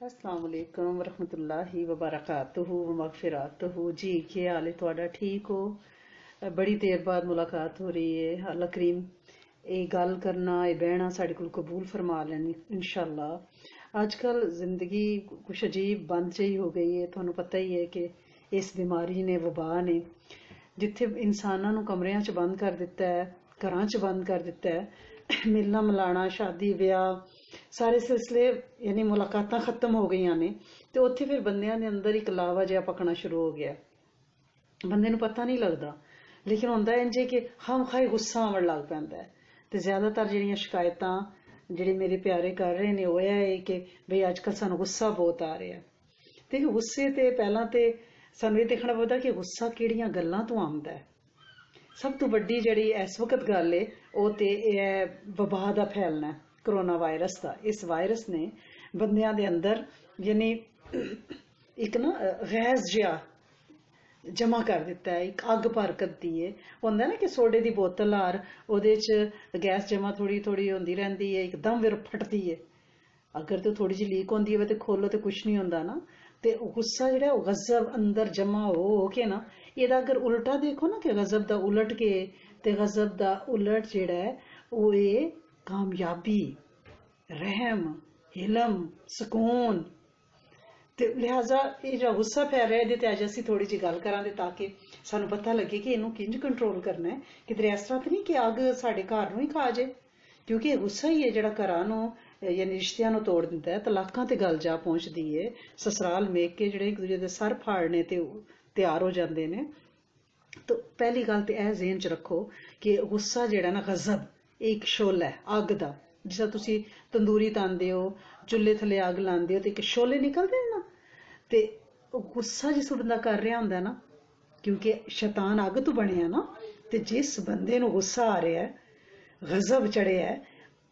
अस्सलाम वालेकुम वरहमतुल्लाहि वबरकातुहू व मगफिरातुहू। जी क्या हाल है तुहाडा? ठीक हो? बड़ी देर बाद मुलाकात हो रही है। अल्लाह करीम ये गल करना, ये बहना साढ़े कोल कबूल फरमा लैनी इंशाअल्लाह। अजकल जिंदगी कुछ अजीब बंद जही हो गई है। तुहानू पता ही है कि इस बीमारी ने, वबा ने जिथे इंसानों नू कमरियां च बंद कर दिता है, घरां च बंद कर दिता है। मिलना मिलाना, शादी ब्याह, सारे सिलसिले यानी मुलाकातां खत्म हो गई ने। तो उत्थे फिर बंदियां दे अंदर एक लावा जिहा पकना शुरू हो गया। बंदे नू पता नहीं लगता, लेकिन होंदा इंज है कि हम खाई गुस्सा आवन लग पैंदा है। ते ज्यादातर जिहड़ियां शिकायतां जेह्ड़े मेरे प्यारे कर रहे ने, ओह है कि बई अजकल सानू गुस्सा बहुत आ रहा है। ते गुस्से ते पहलां ते सानू ये देखना पौंदा कि गुस्सा किहड़ियां गल्लां तो आंदा है। सब तो वड्डी जिहड़ी इस वक्त गल है वो ते है वबा दा फैलना है, करोना वायरस दा। इस वायरस ने बंदियां दे अंदर यानी एक ना गैस जिहा जमा कर दिता है, एक अग भर करती है। होंदा ना कि सोडे दी बोतल हार ओहदे च गैस जमा थोड़ी थोड़ी होंदी रहिंदी है, एकदम फिर फटदी है। अगर तो थोड़ी जी लीक होंदी है तो खोलो तो कुछ नहीं होंदा ना। ते गुस्सा जेह्ड़ा ओह् गजब अंदर जमा हो के ना, एह्दा अगर उल्टा देखो ना कि गजब दा उलट के, ते गजब दा उलट जेह्ड़ा है ओह् ए कामयाबी, रहम, हिलम, सुकून। ते लिहाजा ये जो गुस्सा फैल रहा है, ਇਹਦੇ ਤੇ ਅੱਜ ਅਸੀਂ थोड़ी जी गल करांगे ताकि सानू पता लगे कि इनू किंज कंट्रोल करना है। किधरे इस तरह तो नहीं कि अग साडे घर नू ही खा जाए, क्योंकि ये गुस्सा ही है जेड़ा घरां नू यानी रिश्तियां नू तोड़ दिंदा है। तलाकां ते गल जा पहुंचदी है। ससुराल मेक के जेड़े एक दूजे दे सर फाड़ने ते तैयार हो जांदे ने। तो पहली गल तो यह ज़हन च रखो कि गुस्सा जेड़ा ना गजब एक शोला है अग दा। जिस तुसी तंदूरी तांदे हो, चुल्हे थले अग लांदे हो तो एक शोले निकलते हैं ना। ते गुस्सा जिस बंदा कर रहा होंदा ना, क्योंकि शैतान अग तो बनिया ना, ते जिस बंदे नू गुस्सा आ रहा है, गजब चढ़िया है,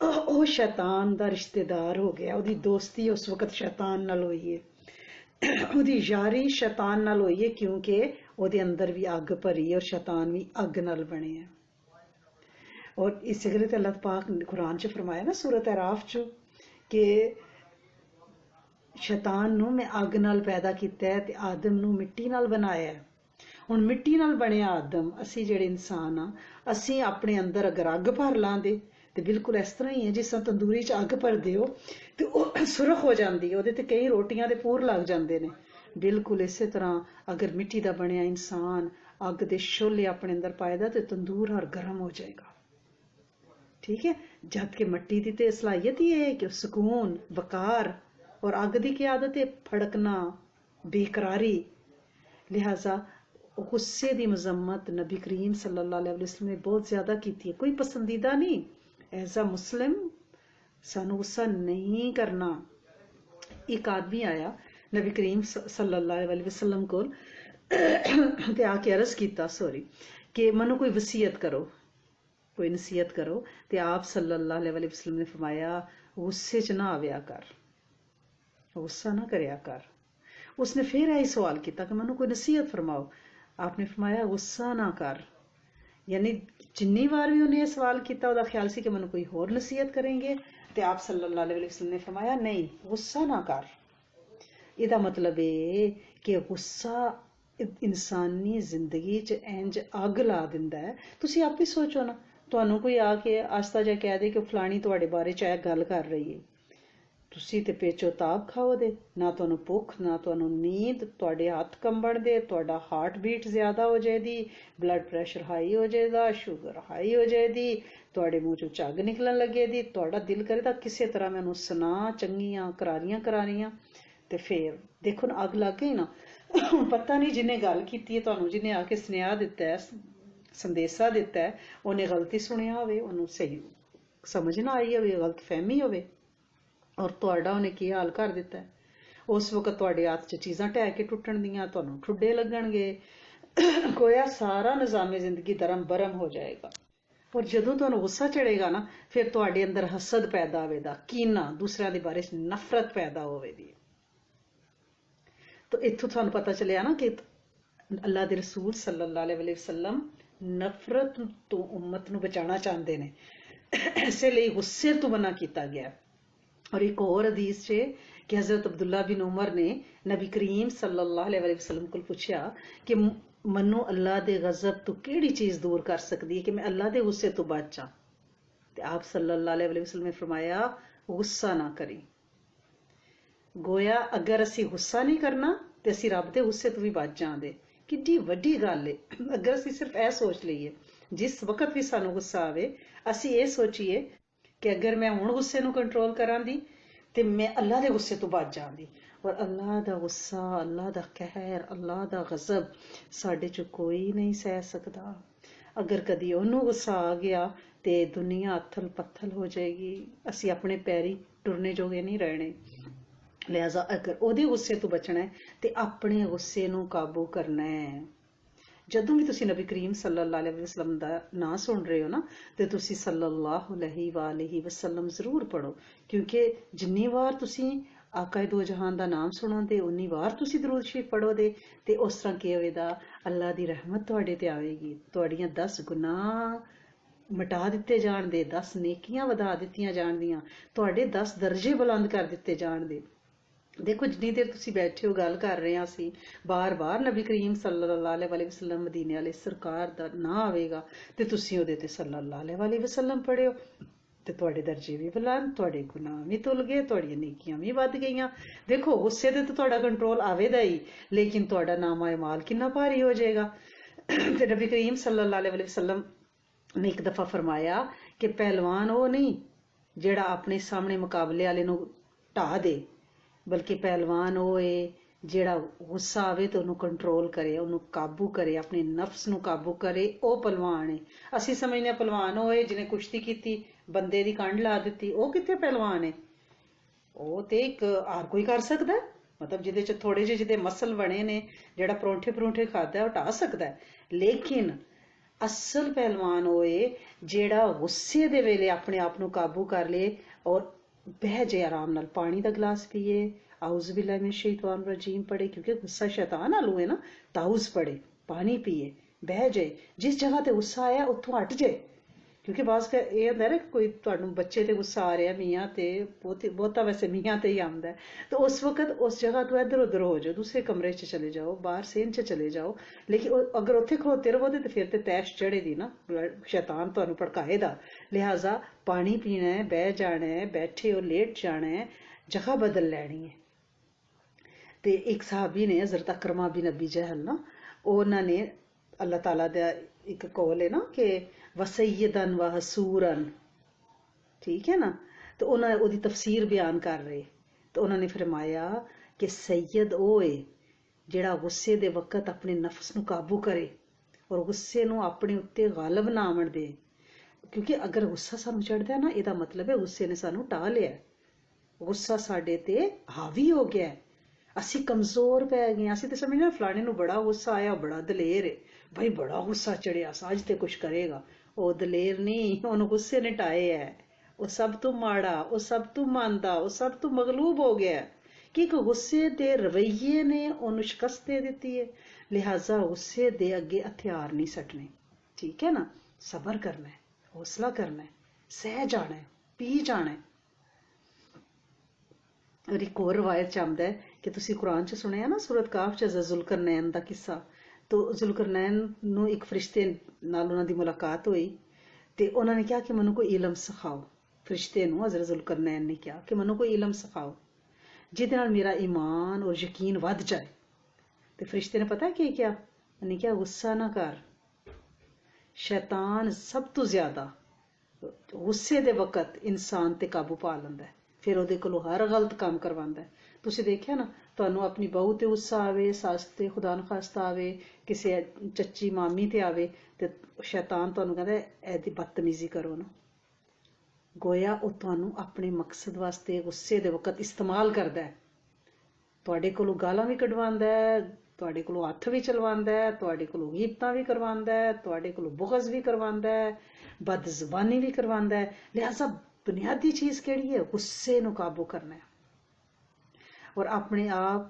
ओह शैतान दा रिश्तेदार हो गया। ओहदी दोस्ती उस वक्त शैतान नाल होई है, ओहदी यारी शैतान नाल होई है, क्योंकि ओहदे अंदर भी अग भरी है और शैतान भी अग नाल बने है। और इस गल्ला ते अल्लाह पाक ने कुरान च फरमाया ना, सूरत अराफ च, कि शैतान नू मैं अग नाल पैदा किया है ते आदम नू मिट्टी नाल बनाया है। हुण मिट्टी नाल बनिया आदम, असी जेड़े इंसान आ, असी अपने अंदर अगर अग भर लांदे ते बिल्कुल इस तरह ही है जिस तरह तंदूरी च अग भरदे हो ते ओह सुरख हो जाती है, ओहदे ते कई रोटियां दे पूर लग जाते हैं। बिल्कुल इस तरह अगर मिट्टी का बनिया इंसान अग दे शोले अपने अंदर पाएगा तो तंदूर हर गर्म हो जाएगा। ठीक है, जबकि मट्टी की तो सलाहियत ही है कि सुकून, वकार, और अग की क्या आदत है? फड़कना, बेकरारी। लिहाजा गुस्से की मजम्मत नबी करीम सल्लल्लाहु अलैहि वसल्लम ने बहुत ज्यादा की है। कोई पसंदीदा नहीं, एज अ मुस्लिम सानू गुस्सा नहीं करना। एक आदमी आया नबी करीम सल्लल्लाहु अलैहि वसल्लम को ते आके अर्ज किया, सॉरी, कि मनु कोई वसीयत करो, कोई नसीहत करो। तो आप सल्लल्लाहु अलैहि वसल्लम ने फरमाया, गुस्से च ना आव्या कर, गुस्सा ना करया कर। उसने फिर यही सवाल किया कि मैनू कोई नसीहत फरमाओ। आपने फरमाया गुस्सा ना कर। यानी जिन्नी बार भी उन्हें सवाल किया, उसका ख्याल से कि मैनू कोई होर नसीहत करेंगे। तो आप सल्लल्लाहु अलैहि वसल्लम ने फरमाया नहीं, गुस्सा ना कर। ਇਹਦਾ मतलब है कि गुस्सा इंसानी जिंदगी च इंज अग ला दिंदा है। तुसी आप ही सोचो ना, तुहानू कोई आके आस्ता जा कह दे कि फलानी तुहाडे बारे च गल कर रही है, तुसी ते पेचो ताप खाओ दे, ना तुहानू भुख, ना तुहानू नींद, तुहाडे हत्थ कंबण दे, तुहाडा हार्ट बीट ज्यादा हो जाएगी, ब्लड प्रैशर हाई हो जाएगा, शुगर हाई हो जाएगी, तुहाडे मुंह चों झग निकलन लगेगी, तुहाडा दिल करेगा किसी तरह मैनू सुना चंगियां करारियां करारियां। ते फिर देखो ना, अग लग गई ना। हुण पता नहीं जिन्हें गल की है तुहानू, जिन्हें आके सुनेहा दिता है, संदेशा दिता है, उन्हें गलती सुनिया होवे, उन्हें सही समझ ना आई होवे, गलत फहमी होवे, और तुहाडा उन्हें की हाल कर दिता है। उस वक्त तुहाडे हत्थ च चीज़ां ढह के टुटण दियां, तुहानू ठुड्डे लगणगे, गोया सारा निज़ामे जिंदगी दरम बरम हो जाएगा। और जदों तुहानू गुस्सा चढ़ेगा ना, फिर तुहाडे अंदर हसद पैदा होवेगा, कीना, दूसरिਆਂ दे बारे च नफरत पैदा होवेगी। तो इत्थों तुहानू पता चलिया ना कि अल्लाह दे रसूल सल्लल्लाहु अलैहि वसल्लम नफरत तो उम्मत नू बचाना चाहते हैं, इस लिए गुस्से तो मना किया गया। और एक और हदीस से कि हज़रत अब्दुल्ला बिन उमर ने नबी करीम सल्लल्लाहु अलैहि वसल्लम को पूछा कि मनु अल्लाह दे गज़ब तो केड़ी चीज़ दूर कर सकती है कि मैं अल्लाह दे गुस्से तो बचा। ते आप सल्लल्लाहु अलैहि वसल्लम ने फरमाया गुस्सा ना करी। गोया अगर असी गुस्सा नहीं करना तो असी रब दे गुस्से तो भी बच जांदे। किड्डी वड्डी गल है अगर असी सिर्फ यह सोच लीए जिस वक्त भी सानू गुस्सा आवे असी ये सोचीए कि अगर मैं हुण गुस्से नू कंट्रोल करांदी ते मैं अल्लाह दे गुस्से तो बच जांदी। और अल्लाह दा गुस्सा, अल्लाह दा कहर, अल्लाह दा गज़ब साडे च कोई नहीं सह सकदा। अगर कदी ओनू गुस्सा आ गया ते दुनिया अथल पत्थल हो जाएगी, असी अपने पैरी टुरने जोगे नहीं रहने। लिहाजा अगर ओहदे गुस्से तो बचना है तो अपने गुस्से नू काबू करना है। ਜਦੋਂ ਵੀ ਤੁਸੀਂ ਨਬੀ ਕਰੀਮ सल्लल्लाहु अलैहि वसल्लम ਦਾ ਨਾਂ ਸੁਣ ਰਹੇ ਹੋ ਨਾ ਤੇ ਤੁਸੀਂ सल्लल्लाहु अलैहि वसल्लम ਜ਼ਰੂਰ ਪੜੋ, ਕਿਉਂਕਿ ਜਿੰਨੀ ਵਾਰ ਤੁਸੀਂ ਆਕਾ ਦੋ ਜਹਾਨ ਦਾ ਨਾਮ ਸੁਣੋਗੇ ਉਨੀ ਵਾਰ ਤੁਸੀਂ ਦਰੂਦ ਸ਼ਰੀਫ ਪੜੋਗੇ ਤੇ ਉਸ ਤਰ੍ਹਾਂ ਕੀ ਹੋਵੇਗਾ, ਅੱਲਾ ਦੀ ਰਹਿਮਤ ਤੁਹਾਡੇ ਤੇ ਆਵੇਗੀ, ਤੁਹਾਡੀਆਂ 10 ਗੁਨਾਹ ਮਿਟਾ ਦਿੱਤੇ ਜਾਣਦੇ, 10 ਨੇਕੀਆਂ ਵਧਾ ਦਿੱਤੀਆਂ ਜਾਣਦੀਆਂ, ਤੁਹਾਡੇ 10 ਦਰਜੇ ਬੁਲੰਦ ਕਰ ਦਿੱਤੇ ਜਾਣਦੇ। देखो जिन्नी देर तुसी बैठे हो गल कर रहे हैं असी बार बार नबी करीम सल्लल्लाहु अलैहि वसल्लम मदीने वाले सरकार दा ना आवेगा ते तुसी ओहदे ते सल्लल्लाहु अलैहि वसल्लम पढ़ियो ते तुहाडे दर्जे भी बुलंद, तुहाडे गुनाह भी धुल गए, तुहाडियां नेकियां भी वध गईयां। देखो गुस्से ते तुहाडा कंट्रोल आवेदा ही, लेकिन तुहाडा नामा माल कितना भारी हो जाएगा। ते नबी करीम सल्लल्लाहु अलैहि वसल्लम ने एक दफा फरमाया कि पहलवान वो नहीं जिहड़ा अपने सामने मुकाबले वाले नूं ढा दे, बल्कि पहलवान वो है जिहड़ा गुस्सा आवे तो उन्होंने कंट्रोल करे, उन्होंने काबू करे, अपने नफ्स नूं काबू करे, वो पहलवान है। असी समझने पहलवान वो है जिन्हें कुश्ती की बंदे दी कंड ला दी, वो कितने पहलवान है। वो तो एक हर कोई कर सकता है, मतलब जिहदे च थोड़े जे जिहदे मसल बने ने, जिहड़ा परौंठे परौंठे खाता है वो ढा सकता है। लेकिन असल पहलवान वो है जिहड़ा गुस्से दे वेले अपने आप नूं काबू कर ले और बह जाए आराम नाल, पानी का गिलास पिए, आउज़ बिल्लाहि मिनश शैतानिर रजीम पढ़े, क्योंकि गुस्सा शैतान आलू है ना, ताउज़ पढ़े, पानी पिए, बह जाए, जिस जगह ते गुस्सा आया उत्थों हट जाए। क्योंकि बाज़ का ये होंदा है ना कोई तुहानू बच्चे ते गुस्सा आ रहा मियाँ ते बहुता वैसे मियाँ ते ही आंदा है, तो उस वक्त उस जगह तो इधर उधर हो जाओ, दूसरे कमरे च चले जाओ, बाहर सेन च चले जाओ। लेकिन अगर उत्थे खड़ोते रहो तो फिर तो तैश चढ़े दी ना, शैतान तुहानू भड़काएगा। लिहाजा पानी पीना है, बह जाना है, बैठे हो लेट जाना है, जगह बदल लैनी है। तो एक साहबी ने हज़रत अकरमा बिन अबी जहल ना, उन्होंने अल्लाह ताला दा एक कौल है ना कि वसैयदन व हसूरन, ठीक है ना, तो उन्होंने ओदी तफसीर बयान कर रहे, तो उन्होंने फरमाया कि सैयद ओ है जिहड़ा गुस्से दे वक्त अपने नफ्स नूं काबू करे और गुस्से नूं अपने उत्ते गालिब ना आवन दे। क्योंकि अगर गुस्सा सानू चढ़दा है ना, इहदा मतलब है गुस्से ने सानू ढा लिया, गुस्सा साडे ते हावी हो गया है, असी कमजोर पै गए। असी तो समझना फलाने नूं बड़ा गुस्सा आया, बड़ा दलेर है, भाई बड़ा गुस्सा चढ़िया, अज ते कुछ करेगा। वो दलेर नहीं, उन्होंने गुस्से ने ढाए है, वो सब तो माड़ा, वो सब तो मांदा, वो सब तो मगलूब हो गया है, क्योंकि गुस्से दे रवैये ने उन्होंने शिकस्त दे दी है। लिहाजा गुस्से दे अगे हथियार नहीं सटने, ठीक है ना, सबर करना है, हौसला करना है, सह जाना है, पी जाना है। और एक और रवायत च आंदा है कि तुसी कुरान च सुनिया ना, सूरत काफ च जुल्करनैन दा किस्सा। तो जुल्करनैन नूं एक फरिश्ते नाल उन्हां दी मुलाकात हुई ते उन्हां ने कहा कि मैनूं कोई इलम सिखाओ। फरिश्ते नूं हज़रत जुल्करनैन ने कहा कि मैनूं कोई इलम सिखाओ जिहदे नाल मेरा ईमान और यकीन वध जाए। ते फरिश्ते ने पता है क्या किया, उन्हें क्या, गुस्सा ना कर, शैतान सब तो ज्यादा गुस्से दे वक्त इंसान ते काबू पा लैंदा है, फिर ਉਹਦੇ ਕੋਲੋਂ हर गलत काम करवांदा है। तुसीं देखिया ना, ਤੁਹਾਨੂੰ ਆਪਣੀ ਬਹੂ ਤੇ ਗੁੱਸਾ ਆਵੇ, ਸੱਸ ਤੇ ਖੁਦਾ ਨਾ ਖਾਸਤਾ ਆਵੇ, ਕਿਸੇ ਚੱਚੀ ਮਾਮੀ ਤੇ ਆਵੇ, ਤੇ ਸ਼ੈਤਾਨ ਤੁਹਾਨੂੰ ਕਹਿੰਦਾ ਇਹਦੀ ਬਦਤਮੀਜ਼ੀ ਕਰੋ ਨਾ। ਗੋਇਆ ਉਹ ਤੁਹਾਨੂੰ ਆਪਣੇ ਮਕਸਦ ਵਾਸਤੇ ਗੁੱਸੇ ਦੇ ਵਕਤ ਇਸਤੇਮਾਲ ਕਰਦਾ ਹੈ, ਤੁਹਾਡੇ ਕੋਲੋਂ ਗਾਲਾਂ ਵੀ ਕਢਵਾਉਂਦਾ ਹੈ, ਤੁਹਾਡੇ ਕੋਲੋਂ ਹੱਥ ਵੀ ਚਲਵਾਉਂਦਾ ਹੈ, ਤੁਹਾਡੇ ਕੋਲੋਂ ਗੀਬਤਾਂ ਵੀ ਕਰਵਾਉਂਦਾ ਹੈ, ਤੁਹਾਡੇ ਕੋਲੋਂ ਬੁग़ਜ਼ ਵੀ ਕਰਵਾਉਂਦਾ ਹੈ, बदजुबानी भी करवांदा है। लिहाजा बुनियादी चीज़ केड़ी है, गुस्से नूं काबू करना है। और अपने आप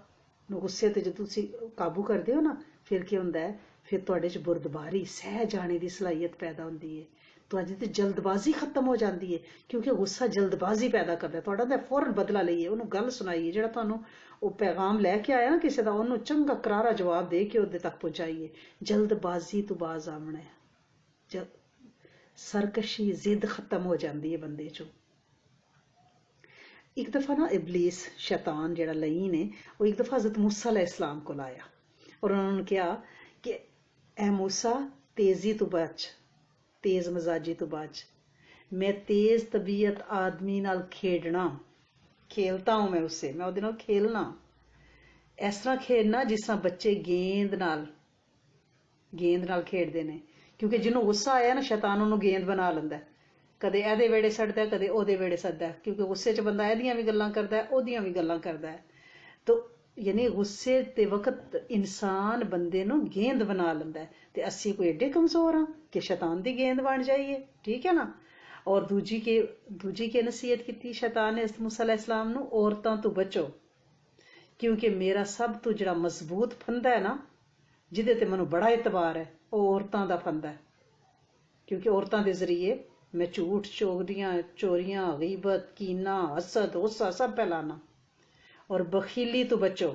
नूं गुस्से ते जदों तुसीं काबू करदे हो ना, फिर की हुंदा है, फिर तुहाडे च बुरदबारी सह जाने दी सलाहियत पैदा हुंदी है, ਤੁਹਾਡੀ ਤੇ ਜਲਦਬਾਜ਼ੀ ਖਤਮ ਹੋ ਜਾਂਦੀ ਹੈ, ਕਿਉਂਕਿ ਗੁੱਸਾ ਜਲਦਬਾਜ਼ੀ ਪੈਦਾ ਕਰਦਾ। ਤੁਹਾਡਾ ਤਾਂ ਫੌਰਨ ਬਦਲਾ ਲਈਏ, ਉਹਨੂੰ ਗੱਲ ਸੁਣਾਈਏ, ਜਿਹੜਾ ਤੁਹਾਨੂੰ ਉਹ ਪੈਗਾਮ ਲੈ ਕੇ ਆਇਆ ਨਾ ਕਿਸੇ ਦਾ, ਉਹਨੂੰ ਚੰਗਾ ਕਰਾਰਾ ਜਵਾਬ ਦੇ ਕੇ ਉਹਦੇ ਤੱਕ ਪਹੁੰਚਾਈਏ। ਜਲਦਬਾਜ਼ੀ ਤੋਂ ਬਾਜ਼ ਆਉਣਾ ਹੈ, ਸਰਕਸ਼ੀ ਜ਼ਿੱਦ ਖਤਮ ਹੋ ਜਾਂਦੀ ਹੈ ਬੰਦੇ ਚੋਂ। ਇੱਕ ਦਫਾ ਨਾ ਇਬਲੀਸ ਸ਼ੈਤਾਨ ਜਿਹੜਾ ਲਈ ਨੇ, ਉਹ ਇੱਕ ਦਫਾ ਹਜ਼ਰਤ मूसा अलैहिस्सलाम ਕੋਲ ਆਇਆ ਔਰ ਉਹਨਾਂ ਨੂੰ ਕਿਹਾ ਕਿ ਐ मूसा तेजी तो बच, तेज मजाजी तो बच, मैं तेज तबीयत आदमी नाल खेडना, खेलता हूं मैं उससे, मैं ਉਹਦੇ ਨਾਲ खेलना, इस तरह खेडना जिस तरह बच्चे गेंद नाल खेडते ने। क्योंकि जिन्हों गुस्सा आया ना, शैतान ਉਹਨੂੰ गेंद बना ਲੈਂਦਾ, कदे ਇਹਦੇ ਵੇੜੇ ਸੱਟਦਾ, कदे ਉਹਦੇ ਵੇੜੇ ਸੱਟਦਾ, क्योंकि गुस्से 'ਚ ਬੰਦਾ ਇਹਦੀਆਂ ਵੀ ਗੱਲਾਂ ਕਰਦਾ ਹੈ, ਉਹਦੀਆਂ ਵੀ ਗੱਲਾਂ ਕਰਦਾ ਹੈ। तो यानी गुस्से ते वक्त इंसान बंदे नूं गेंद बना लेंदा है, ते असी कोई एडे कमजोर हाँ कि शैतान दी गेंद बन जाइए, ठीक है ना। और दूजी के नसीहत की शैतान ने मूसा अलैहिस्सलाम नूं, औरतां तो बचो, क्योंकि मेरा सब तो जिहड़ा मजबूत फंदा है ना, जिहदे ते मैनूं बड़ा इतबार है, वो औरतां दा फंदा है। क्योंकि औरतां दे जरिए मैं झूठ चोरियां गीबत कीना हसद गुस्सा सब फैलाना। और बखीली तो बचो,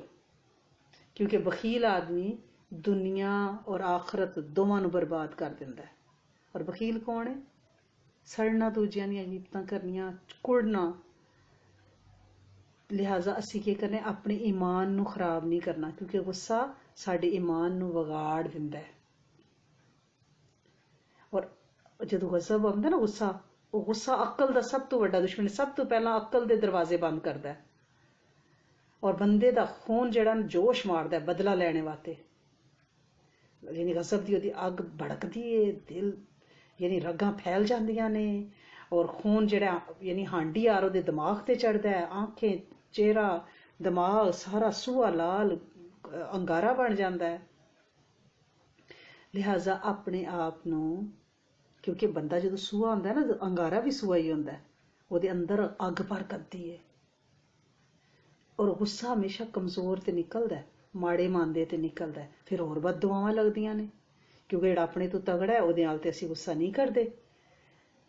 क्योंकि बखील आदमी दुनिया और आखरत दोवां नूं बर्बाद कर दिंदा है। और बखील कौन है? सड़ना, दूजियां दी गीबतां करनियां, कुड़ना। लिहाजा असी की करने, अपने ईमान नूं खराब नहीं करना, क्योंकि गुस्सा साडे ईमान नूं विगाड़ दिंदा है। और जदों गज़ब आउंदा ना, गुस्सा अकल दा सब तो वड्डा दुश्मन है। सब तो पहला अकल दे दरवाजे बंद करदा है और बंदे दा खून जिहड़ा जोश मारदा है बदला लैने वास्ते। यानी गज़ब दी ओहदी अग भड़कदी है, दिल यानी रगां फैल जांदियां ने, और खून जिहड़ा यानी हांडी यार ओहदे दिमाग ते चढ़दा है, आंखें चेहरा दिमाग सारा सूहा लाल अंगारा बन जांदा है। लिहाजा अपने आप नूं, क्योंकि बंदा जदों सूहा हुंदा है ना, अंगारा भी सूहा ही हुंदा है, ओहदे अंदर अग भड़कदी है। और गुस्सा हमेशा कमजोर ते निकलदा है, माड़े मांदे ते निकलदा है, फिर होर बददुआवां लगदियां ने। क्योंकि जिहड़ा अपने तो तगड़ा है ओहदे नाल ते असीं गुस्सा नहीं करदे,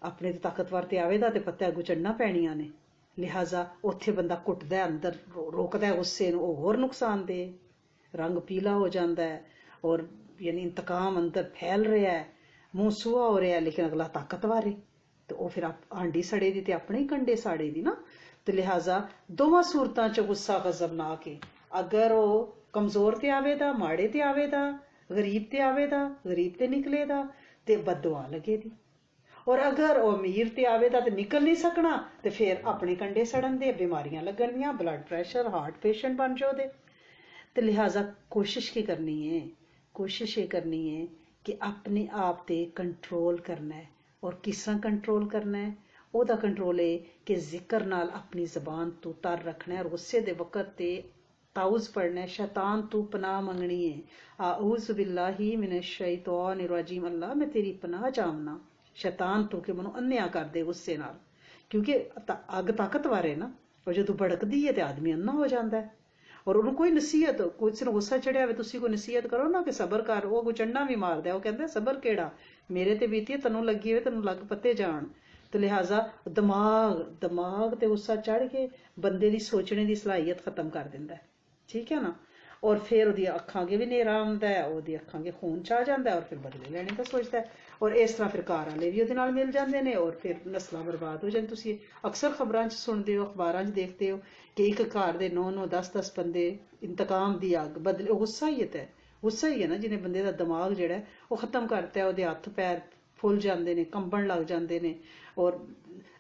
अपने तो ताकतवर ते आवेदा ते पत्ते अग्गों चढ़ना पैणियां ने। लिहाजा उत्थे बंदा घुटदा है, अंदर रोकदा है गुस्से नूं, ओह होर नुकसान दे, रंग पीला हो जांदा है, और यानी इंतकाम अंदर फैल रहा है, मूँह सूहा हो रहा है, लेकिन अगला ताकतवर है, तो वह फिर हांडी सड़े दी ते अपने ही कंडे साड़े दी ना। तो लिहाजा दोवां सूरतां च गुस्सा गज़बनाक है। अगर वो कमजोर ते आवेदा, माड़े ते आवेदा, गरीब ते आवेदा, गरीब ते निकलेदा, ते बददुआ लगेदी। और अगर वो अमीर ते आवेदा ते निकल नहीं सकना, तो फिर अपने कंडे सड़न दे, बीमारियां लगनियां, ब्लड प्रेशर, हार्ट पेशेंट बन जाओ दे। तो लिहाजा कोशिश की करनी है, कोशिश ये करनी है कि अपने आप ते कंट्रोल करना है। और किस तरह कंट्रोल करना है? ओहदा कंट्रोल है कि जिक्र नाल अपनी जबान तू तर रखना है, और गुस्से दे वक्त ते ताउज़ पढ़ना है, शैतान तू पनाह मंगनी है, आऊज़ बिल्लाही मिनश शैतानिर रजीम, अल्लाह मैं तेरी पनाह चाहना शैतान तू कि मैनू अन्निया कर दे गुस्से नाल। क्योंकि अग ताकतवर है ना, और जो भड़कदी है तो आदमी अन्ना हो जाता है। और उन्होंने कोई नसीहत, किसी ने गुस्सा चढ़िया हो, तुसीं कोई नसीहत करो ना कि सबर कर, वो कोई चढ़ना भी मारदा, वो कहंदा सबर केड़ा, मेरे ते बीती है, तैनूं लगी होवे तैनूं लग पत्ते जान। तो लिहाजा दिमाग ते गुस्सा चढ़ के बंदे दी सोचने दी सलाहियत खत्म कर दिंदा है, ठीक है ना। और फिर ओहदी अखां अगे भी नेरा आउंदा है, ओहदी अखां अगे खून चा जांदा है, और फिर बदले लैने का सोचदा है। और इस तरह फिर घर वाले भी ओहदे नाल मिल जांदे ने, और फिर नस्लां बर्बाद हो जांदियां। तुसीं अक्सर खबरां च सुणदे हो, अखबारां च देखते हो कि एक घर दे 9-9 10-10 बंदे इंतकाम दी अग बदले। गुस्सा ही है, गुस्सा ही है ना जिन्हें बंदे दा दिमाग जिहड़ा है वो खत्म करता है, ओहदे हत्थ पैर फुल जाते हैं, कंबन लग जाते हैं, और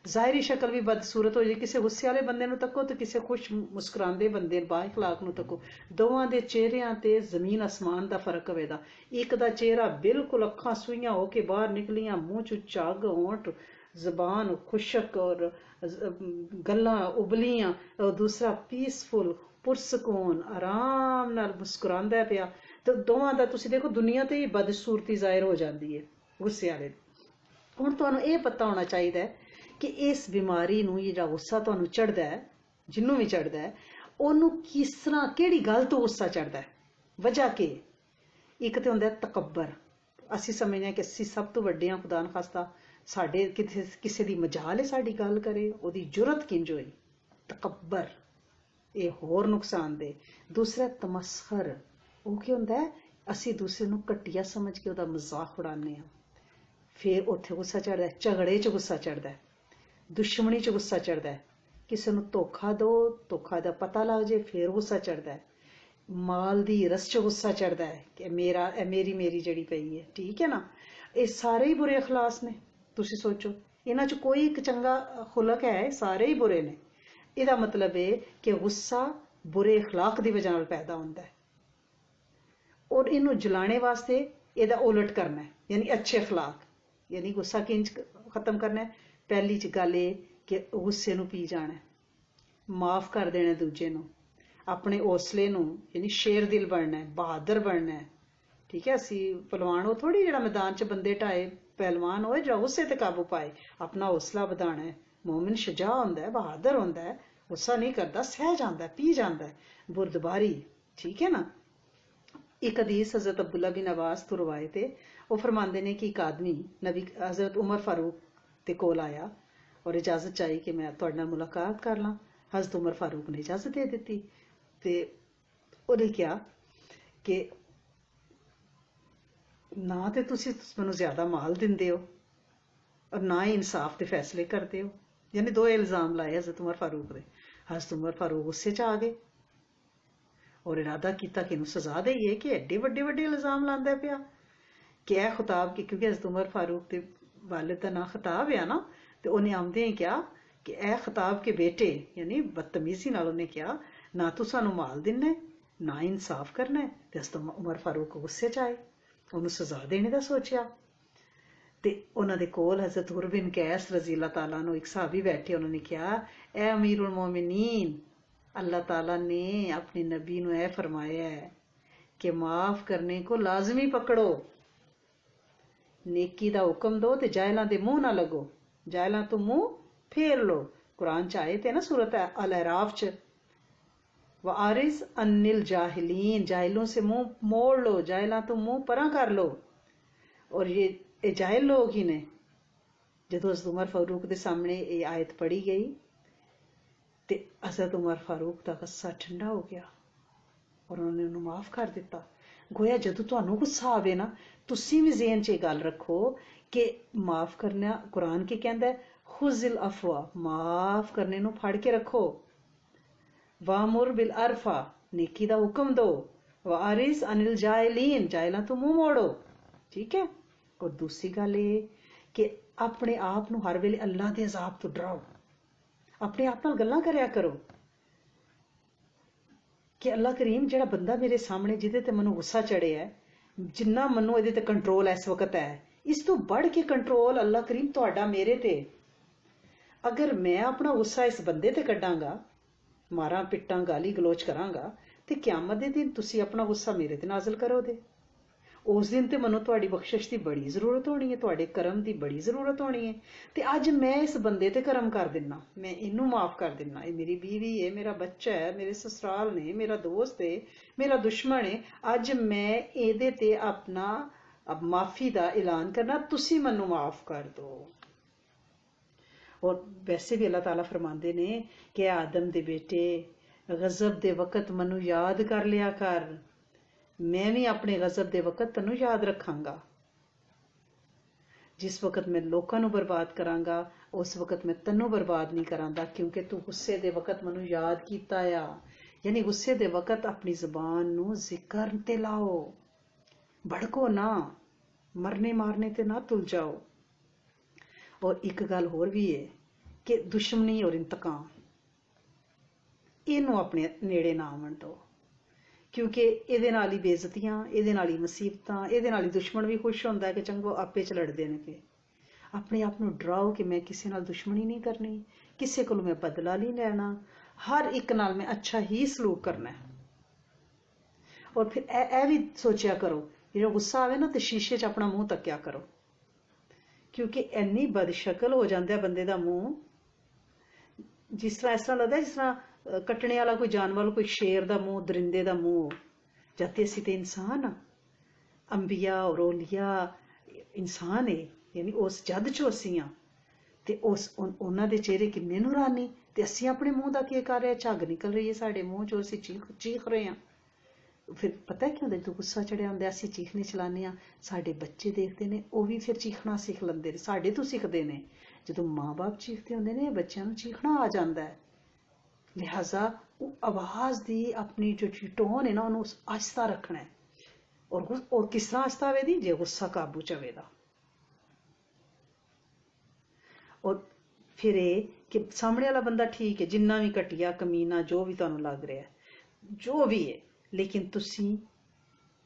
ज़ाहिरी शक्ल भी बदसूरत हो जाए। किसी गुस्से वाले बंदे नूं तको तो किसी खुश मुस्कुरांदे बंदे बाइखलाक नूं तको, दोवां दे चेहरिਆਂ ते जमीन आसमान दा फर्क होवेगा। एक दा चेहरा बिल्कुल अखां सूइयां होके बाहर निकलियां, मूँह च झग, होंठ जबान खुशक और गल्लां उबलियां, और दूसरा पीसफुल पुरसकून आराम नाल मुस्कुरांदा पिया। तो दोवां दा तुसीं देखो दुनिया ते ही बदसूरती ज़ाहिर हो जाती है गुस्से वाले। हुण तुहानूं ये पता होना चाहिए कि इस बीमारी नूं जिहड़ा गुस्सा तुहानूं चढ़दा है, जिन्नूं भी चढ़दा है, ओनूं किस तरह किहड़ी गल तो गुस्सा चढ़दा है, वजह के। एक तो हुंदा है तकब्बर, असीं समझने कि असीं सब तो वड्डे हां, खुदा न खास्ता ਸਾਡੇ ਕਿਸੇ ਦੀ ਮਜਾਲ ਹੈ ਸਾਡੀ ਗੱਲ ਕਰੇ, ਉਹਦੀ ਜੁਰਤ ਕਿੰਜ ਹੋਈ। ਤਕੱਬਰ, ਇਹ ਹੋਰ ਨੁਕਸਾਨਦੇਹ। ਦੂਸਰਾ ਤਮਸਖਰ, ਉਹ ਕੀ ਹੁੰਦਾ ਹੈ, ਅਸੀਂ ਦੂਸਰੇ ਨੂੰ ਘਟੀਆ ਸਮਝ ਕੇ ਉਹਦਾ ਮਜ਼ਾਕ ਉਡਾਉਂਦੇ ਹਾਂ, ਫਿਰ ਉੱਥੇ ਗੁੱਸਾ ਚੜ੍ਹਦਾ ਹੈ। ਝਗੜੇ 'ਚ ਗੁੱਸਾ ਚੜ੍ਹਦਾ ਹੈ, ਦੁਸ਼ਮਣੀ 'ਚ ਗੁੱਸਾ ਚੜ੍ਹਦਾ ਹੈ, ਕਿਸੇ ਨੂੰ ਧੋਖਾ ਦਿਓ, ਧੋਖਾ ਦਾ ਪਤਾ ਲੱਗ ਜੇ ਫਿਰ ਗੁੱਸਾ ਚੜ੍ਹਦਾ ਹੈ, ਮਾਲ ਦੀ ਰਸ 'ਚ ਗੁੱਸਾ ਚੜ੍ਹਦਾ ਹੈ ਕਿ ਮੇਰਾ, ਇਹ ਮੇਰੀ ਜਿਹੜੀ ਪਈ ਹੈ, ਠੀਕ ਹੈ ਨਾ। ਇਹ ਸਾਰੇ ਹੀ ਬੁਰੇ ਅਖਲਾਸ ਨੇ। ਤੁਸੀਂ ਸੋਚੋ, ਇਹਨਾਂ 'ਚ ਕੋਈ ਇੱਕ ਚੰਗਾ ਖੁਲਕ ਹੈ? ਸਾਰੇ ਹੀ ਬੁਰੇ ਨੇ। ਇਹਦਾ ਮਤਲਬ ਇਹ ਕਿ ਗੁੱਸਾ ਬੁਰੇ ਅਖਲਾਕ ਦੀ ਵਜ੍ਹਾ ਨਾਲ ਪੈਦਾ ਹੁੰਦਾ ਹੈ, ਔਰ ਇਹਨੂੰ ਜਲਾਣੇ ਵਾਸਤੇ ਇਹਦਾ ਉਲਟ ਕਰਨਾ ਹੈ, ਯਾਨੀ ਅੱਛੇ ਅਖਲਾਕ। ਯਾਨੀ ਗੁੱਸਾ ਕਿੰਜ ਖਤਮ ਕਰਨਾ ਹੈ? ਪਹਿਲੀ 'ਚ ਗੱਲ ਇਹ ਕਿ ਗੁੱਸੇ ਨੂੰ ਪੀ ਜਾਣਾ, ਮਾਫ ਕਰ ਦੇਣਾ ਦੂਜੇ ਨੂੰ, ਆਪਣੇ ਹੌਸਲੇ ਨੂੰ, ਯਾਨੀ ਸ਼ੇਰ ਦਿਲ ਬਣਨਾ ਹੈ, ਬਹਾਦਰ ਬਣਨਾ ਹੈ, ਠੀਕ ਹੈ। ਅਸੀਂ ਪਹਿਲਵਾਨ ਉਹ ਥੋੜੀ ਜਿਹੜਾ ਮੈਦਾਨ 'ਚ ਬੰਦੇ ਢਾਏ, ਪਹਿਲਵਾਨ ਹੋਏ ਜਿਹੜਾ ਗੁੱਸੇ ਤੇ ਕਾਬੂ ਪਾਏ, ਆਪਣਾ ਹੌਸਲਾ ਵਧਾਉਣਾ ਹੈ। ਮੋਮਿਨ ਸ਼ੁਜਾ ਹੁੰਦਾ ਹੈ, ਬਹਾਦਰ ਹੁੰਦਾ ਹੈ, ਗੁੱਸਾ ਨਹੀਂ ਕਰਦਾ, ਸਹਿ ਜਾਂਦਾ, ਪੀ ਜਾਂਦਾ ਹੈ, ਬੁਰਦਬਾਰੀ, ਠੀਕ ਹੈ ਨਾ। ਇੱਕ ਹਦੀਸ ਹਜ਼ਰਤ ਅਬਦੁੱਲਾ ਬਿਨ ਅਬਾਸ ਤੋਂ ਰਵਾਇਤ ਹੈ। ਉਹ ਫਰਮਾਉਂਦੇ ਨੇ ਕਿ ਇੱਕ ਆਦਮੀ ਨਬੀ ਹਜ਼ਰਤ ਉਮਰ ਫਾਰੂਕ ਦੇ ਕੋਲ ਆਇਆ ਔਰ ਇਜਾਜ਼ਤ ਚਾਹੀ ਕਿ ਮੈਂ ਤੁਹਾਡੇ ਨਾਲ ਮੁਲਾਕਾਤ ਕਰ ਲਾਂ। ਹਜ਼ਰਤ ਉਮਰ ਫਾਰੂਕ ਨੇ ਇਜਾਜ਼ਤ ਦੇ ਦਿੱਤੀ ਤੇ ਉਹਨੇ ਕਿਹਾ ਕਿ ਨਾ ਤੇ ਤੁਸੀਂ ਮੈਨੂੰ ਜ਼ਿਆਦਾ ਮਾਲ ਦਿੰਦੇ ਹੋ ਔਰ ਨਾ ਹੀ ਇਨਸਾਫ ਦੇ ਫੈਸਲੇ ਕਰਦੇ ਹੋ। ਯਾਨੀ ਦੋ ਇਲਜ਼ਾਮ ਲਾਏ ਹਜ਼ਰਤ ਉਮਰ ਫਾਰੂਕ ਦੇ। ਹਜ਼ਰਤ ਉਮਰ ਫਾਰੂਕ ਗੁੱਸੇ 'ਚ ਆ ਗਏ ਔਰ ਇਰਾਦਾ ਕੀਤਾ ਕਿ ਇਹਨੂੰ ਸਜ਼ਾ ਦੇਈਏ ਕਿ ਐਡੇ ਵੱਡੇ ਵੱਡੇ ਇਲਜ਼ਾਮ ਲਾਉਂਦਾ ਪਿਆ ਕਿ ਇਹ ਖਿਤਾਬ, ਕਿਉਂਕਿ ਹਜ਼ਰਤ ਉਮਰ ਫਾਰੂਕ ਦੇ ਵਾਲਿਦ ਦਾ ਨਾਂ ਖਿਤਾਬ ਆ ਨਾ, ਤੇ ਉਹਨੇ ਆਉਂਦੇ ਹੀ ਕਿਹਾ ਕਿ ਇਹ ਖਿਤਾਬ ਕੇ ਬੇਟੇ, ਯਾਨੀ ਬਦਤਮੀਜ਼ੀ ਨਾਲ ਉਹਨੇ ਕਿਹਾ, ਨਾ ਤੂੰ ਸਾਨੂੰ ਮਾਲ ਦਿੰਨਾ ਨਾ ਇਨਸਾਫ ਕਰਨਾ ਹੈ। ਤੇ ਹਜ਼ਰਤ ਉਮਰ ਫਾਰੂਕ ਗੁੱਸੇ 'ਚ ਆਏ, ਉਹਨੂੰ ਸਜ਼ਾ ਦੇਣੇ ਦਾ ਸੋਚਿਆ। ਤੇ ਉਹਨਾਂ ਦੇ ਕੋਲ ਹਜ਼ਰਤ ਹੁਰ ਬਿਨ ਕੈਸ ਰਜ਼ੀ ਅੱਲਾਹ ਤਾਲਾ ਨੂੰ ਇੱਕ ਸਾਹਬੀ ਬੈਠੇ, ਉਹਨਾਂ ਨੇ ਕਿਹਾ, ਐ ਅਮੀरुल मोमिनीन, अल्लाह ताला ने अपने नबी ਨੂੰ ਇਹ फरमाया है कि माफ करने को लाजमी पकड़ो, नेकी ਦਾ ਹੁਕਮ ਦੋ ਤੇ ਜਾਇਲਾਂ ਦੇ ਮੂੰਹ ਨਾ ਲੱਗੋ, ਜਾਇਲਾਂ ਤੋਂ ਮੂੰਹ ਫੇਰ ਲੋ। ਕੁਰਾਨ 'ਚ ਆਇਤ ਹੈ ਨਾ सूरत अल अराफ 'ਚ, वारिस अनिल जाहिलीन, जाहिलों से मुंह मोड़ लो, जाहिलां तो मुंह परा कर लो। और ये जाहिल लोग ही ने। ਜਦੋਂ ਹਜ਼ਰਤ ਉਮਰ ਫਾਰੂਕ ਦੇ ਸਾਹਮਣੇ ਇਹ ਆਇਤ ਪੜ੍ਹੀ ਗਈ ਤੇ ਹਜ਼ਰਤ ਉਮਰ ਫਾਰੂਕ ਦਾ ਗੁੱਸਾ ਠੰਡਾ ਹੋ ਗਿਆ ਔਰ ਉਹਨਾਂ ਨੇ ਉਹਨੂੰ ਮਾਫ ਕਰ ਦਿੱਤਾ। ਗੋਇਆ ਜਦੋਂ ਤੁਹਾਨੂੰ ਗੁੱਸਾ ਆਵੇ ਨਾ, ਤੁਸੀਂ ਵੀ ਜ਼ਿਹਨ 'ਚ ਇਹ ਗੱਲ ਰੱਖੋ ਕਿ ਮਾਫ ਕਰਨਾ, ਕੁਰਾਨ ਕੀ ਕਹਿੰਦਾ, ਖੁਜ਼ਿਲ ਅਫਵਾ, ਮਾਫ ਕਰਨੇ ਨੂੰ ਫੜ ਕੇ ਰੱਖੋ। ਵਾਮੁਰ ਬਿਲ ਅਰਫਾ, नेकी ਦਾ ਹੁਕਮ दो, वारिस अनिल जाहिलीन, जाहिलां ਤੋਂ ਮੂੰਹ ਮੋੜੋ, ਠੀਕ ਹੈ। ਔਰ ਦੂਸਰੀ ਗੱਲ ਇਹ ਕਿ ਆਪਣੇ ਆਪ ਨੂੰ ਹਰ ਵੇਲੇ ਅੱਲਾਹ ਦੇ ਅਜ਼ਾਬ ਤੋਂ ਡਰਾਓ, ਆਪਣੇ ਆਪ ਨਾਲ ਗੱਲਾਂ ਕਰਿਆ ਕਰੋ ਕਿ ਅੱਲਾਹ ਕਰੀਮ, ਜਿਹੜਾ ਬੰਦਾ ਮੇਰੇ ਸਾਹਮਣੇ ਜਿਹਦੇ ਤੇ ਮੈਨੂੰ ਗੁੱਸਾ ਚੜਿਆ ਹੈ, ਜਿੰਨਾ ਮੈਨੂੰ ਇਹਦੇ ਤੇ ਕੰਟਰੋਲ ਇਸ ਵਕਤ ਹੈ, ਇਸ ਤੋਂ ਵੱਧ ਕੇ ਕੰਟਰੋਲ ਅੱਲਾਹ ਕਰੀਮ ਤੁਹਾਡਾ ਮੇਰੇ ਤੇ। ਅਗਰ ਮੈਂ ਆਪਣਾ ਗੁੱਸਾ ਇਸ ਬੰਦੇ ਤੇ ਕੱਢਾਂਗਾ, ਮਾਰਾਂ ਪਿੱਟਾਂ ਗਾਲੀ ਗਲੋਚ ਕਰਾਂਗਾ, ਤੇ ਕਿਆਮਤ ਦੇ ਦਿਨ ਤੁਸੀਂ ਆਪਣਾ ਗੁੱਸਾ ਮੇਰੇ ਤੇ ਨਾਜ਼ਲ ਕਰੋਗੇ। ਉਸ ਦਿਨ ਤੇ ਮੈਨੂੰ ਤੁਹਾਡੀ ਬਖਸ਼ਿਸ਼ ਦੀ ਬੜੀ ਜ਼ਰੂਰਤ ਹੋਣੀ ਹੈ, ਤੁਹਾਡੇ ਕਰਮ ਦੀ ਬੜੀ ਜ਼ਰੂਰਤ ਹੋਣੀ ਹੈ। ਤੇ ਅੱਜ ਮੈਂ ਇਸ ਬੰਦੇ ਤੇ ਕਰਮ ਕਰ ਦਿੰਨਾ, ਮੈਂ ਇਹਨੂੰ ਮਾਫ ਕਰ ਦਿੰਨਾ, ਇਹ ਮੇਰੀ ਬੀਵੀ ਹੈ, ਮੇਰਾ ਬੱਚਾ ਹੈ, ਮੇਰੇ ਸਸੁਰਾਲ ਨੇ, ਮੇਰਾ ਦੋਸਤ ਹੈ, ਮੇਰਾ ਦੁਸ਼ਮਣ ਹੈ, ਅੱਜ ਮੈਂ ਇਹਦੇ ਤੇ ਆਪਣਾ ਮਾਫੀ ਦਾ ਐਲਾਨ ਕਰਨਾ, ਤੁਸੀਂ ਮੈਨੂੰ ਮਾਫ ਕਰ ਦਿਓ। ਔਰ ਵੈਸੇ ਵੀ ਅੱਲਾਹ ਤਾਲਾ ਫਰਮਾਉਂਦੇ ਨੇ ਕਿ ਆਦਮ ਦੇ ਬੇਟੇ, ਗਜ਼ਬ ਦੇ ਵਕਤ ਮੈਨੂੰ ਯਾਦ ਕਰ ਲਿਆ ਕਰ, ਮੈਂ ਵੀ ਆਪਣੇ ਗਜ਼ਬ ਦੇ ਵਕਤ ਤੈਨੂੰ ਯਾਦ ਰੱਖਾਂਗਾ। ਜਿਸ ਵਕਤ ਮੈਂ ਲੋਕਾਂ ਨੂੰ ਬਰਬਾਦ ਕਰਾਂਗਾ, ਉਸ ਵਕਤ ਮੈਂ ਤੈਨੂੰ ਬਰਬਾਦ ਨਹੀਂ ਕਰਾਂਗਾ, ਕਿਉਂਕਿ ਤੂੰ ਗੁੱਸੇ ਦੇ ਵਕਤ ਮੈਨੂੰ ਯਾਦ ਕੀਤਾ ਆ। ਯਾਨੀ ਗੁੱਸੇ ਦੇ ਵਕਤ ਆਪਣੀ ਜ਼ੁਬਾਨ ਨੂੰ ਜ਼ਿਕਰ ਤੇ ਲਾਓ, ਭੜਕੋ ਨਾ, ਮਰਨੇ ਮਾਰਨੇ ਤੇ ਨਾ ਤੁਲ ਜਾਓ। ਔਰ ਇੱਕ ਗੱਲ ਹੋਰ ਵੀ ਹੈ ਕਿ ਦੁਸ਼ਮਣੀ ਔਰ ਇੰਤਕਾਮ, ਇਹਨੂੰ ਆਪਣੇ ਨੇੜੇ ਨਾ ਆਉਣ ਦਿਓ, ਕਿਉਂਕਿ ਇਹਦੇ ਨਾਲ ਹੀ ਬੇਇੱਜ਼ਤੀਆਂ, ਇਹਦੇ ਨਾਲ ਹੀ ਮੁਸੀਬਤਾਂ, ਇਹਦੇ ਨਾਲ ਹੀ ਦੁਸ਼ਮਣ ਵੀ ਖੁਸ਼ ਹੁੰਦਾ ਕਿ ਚੰਗੋ ਆਪੇ ਚ ਲੜਦੇ ਨੇ ਪਏ। ਆਪਣੇ ਆਪ ਨੂੰ ਡਰਾਓ ਕਿ ਮੈਂ ਕਿਸੇ ਨਾਲ ਦੁਸ਼ਮਣੀ ਨਹੀਂ ਕਰਨੀ, ਕਿਸੇ ਕੋਲੋਂ ਮੈਂ ਬਦਲਾ ਨਹੀਂ ਲੈਣਾ, ਹਰ ਇੱਕ ਨਾਲ ਮੈਂ ਅੱਛਾ ਹੀ ਸਲੂਕ ਕਰਨਾ ਹੈ। ਔਰ ਫਿਰ ਇਹ ਵੀ ਸੋਚਿਆ ਕਰੋ, ਜਦੋਂ ਗੁੱਸਾ ਆਵੇ ਨਾ ਤੇ ਸ਼ੀਸ਼ੇ 'ਚ ਆਪਣਾ ਮੂੰਹ ਤੱਕਿਆ ਕਰੋ, ਕਿਉਂਕਿ ਇੰਨੀ ਬਦਸ਼ਕਲ ਹੋ ਜਾਂਦਾ ਬੰਦੇ ਦਾ ਮੂੰਹ, ਜਿਸ ਤਰ੍ਹਾਂ ਇਸ ਤਰ੍ਹਾਂ ਲੱਗਦਾ ਜਿਸ ਤਰ੍ਹਾਂ ਕੱਟਣੇ ਵਾਲਾ ਕੋਈ ਜਾਨਵਰ, ਕੋਈ ਸ਼ੇਰ ਦਾ ਮੂੰਹ, ਦਰਿੰਦੇ ਦਾ ਮੂੰਹ। ਜਦ ਅਸੀਂ ਤੇ ਇਨਸਾਨ ਆ, ਅੰਬੀਆ ਔਰ ਔਲੀਆ ਇਨਸਾਨ ਹੈ, यानी उस जद चो असी हाँ ते उस उन्हां दे चेहरे किन्ने नूरानी ते असी अपने मूँह दा की कर रहे हैं, झग निकल रही है साडे मूँह चो, असी चीख रहे हैं। फिर पता क्यों जो गुस्सा चढ़िया होंदा असी चीखने चलाने हाँ, साडे बच्चे देखते हैं वो भी फिर चीखना सीख लेंदे ने, साडे तो सीखते हैं। जो माँ बाप चीखते होंदे ने बच्चों नूं चीखना आ जाता है। लिहाजा आवाज़ दी अपनी जो टोन है ना उन्होंने आहिस्ता रखना है। और किस तरह आहिस्ता आवे दी, जे गुस्सा काबू च आवे दा। और फिर ये कि सामने वाला बंदा ठीक है, जिन्ना भी घटिया कमीना जो भी तुहानूं लग रहा है, जो भी है, लेकिन तुसी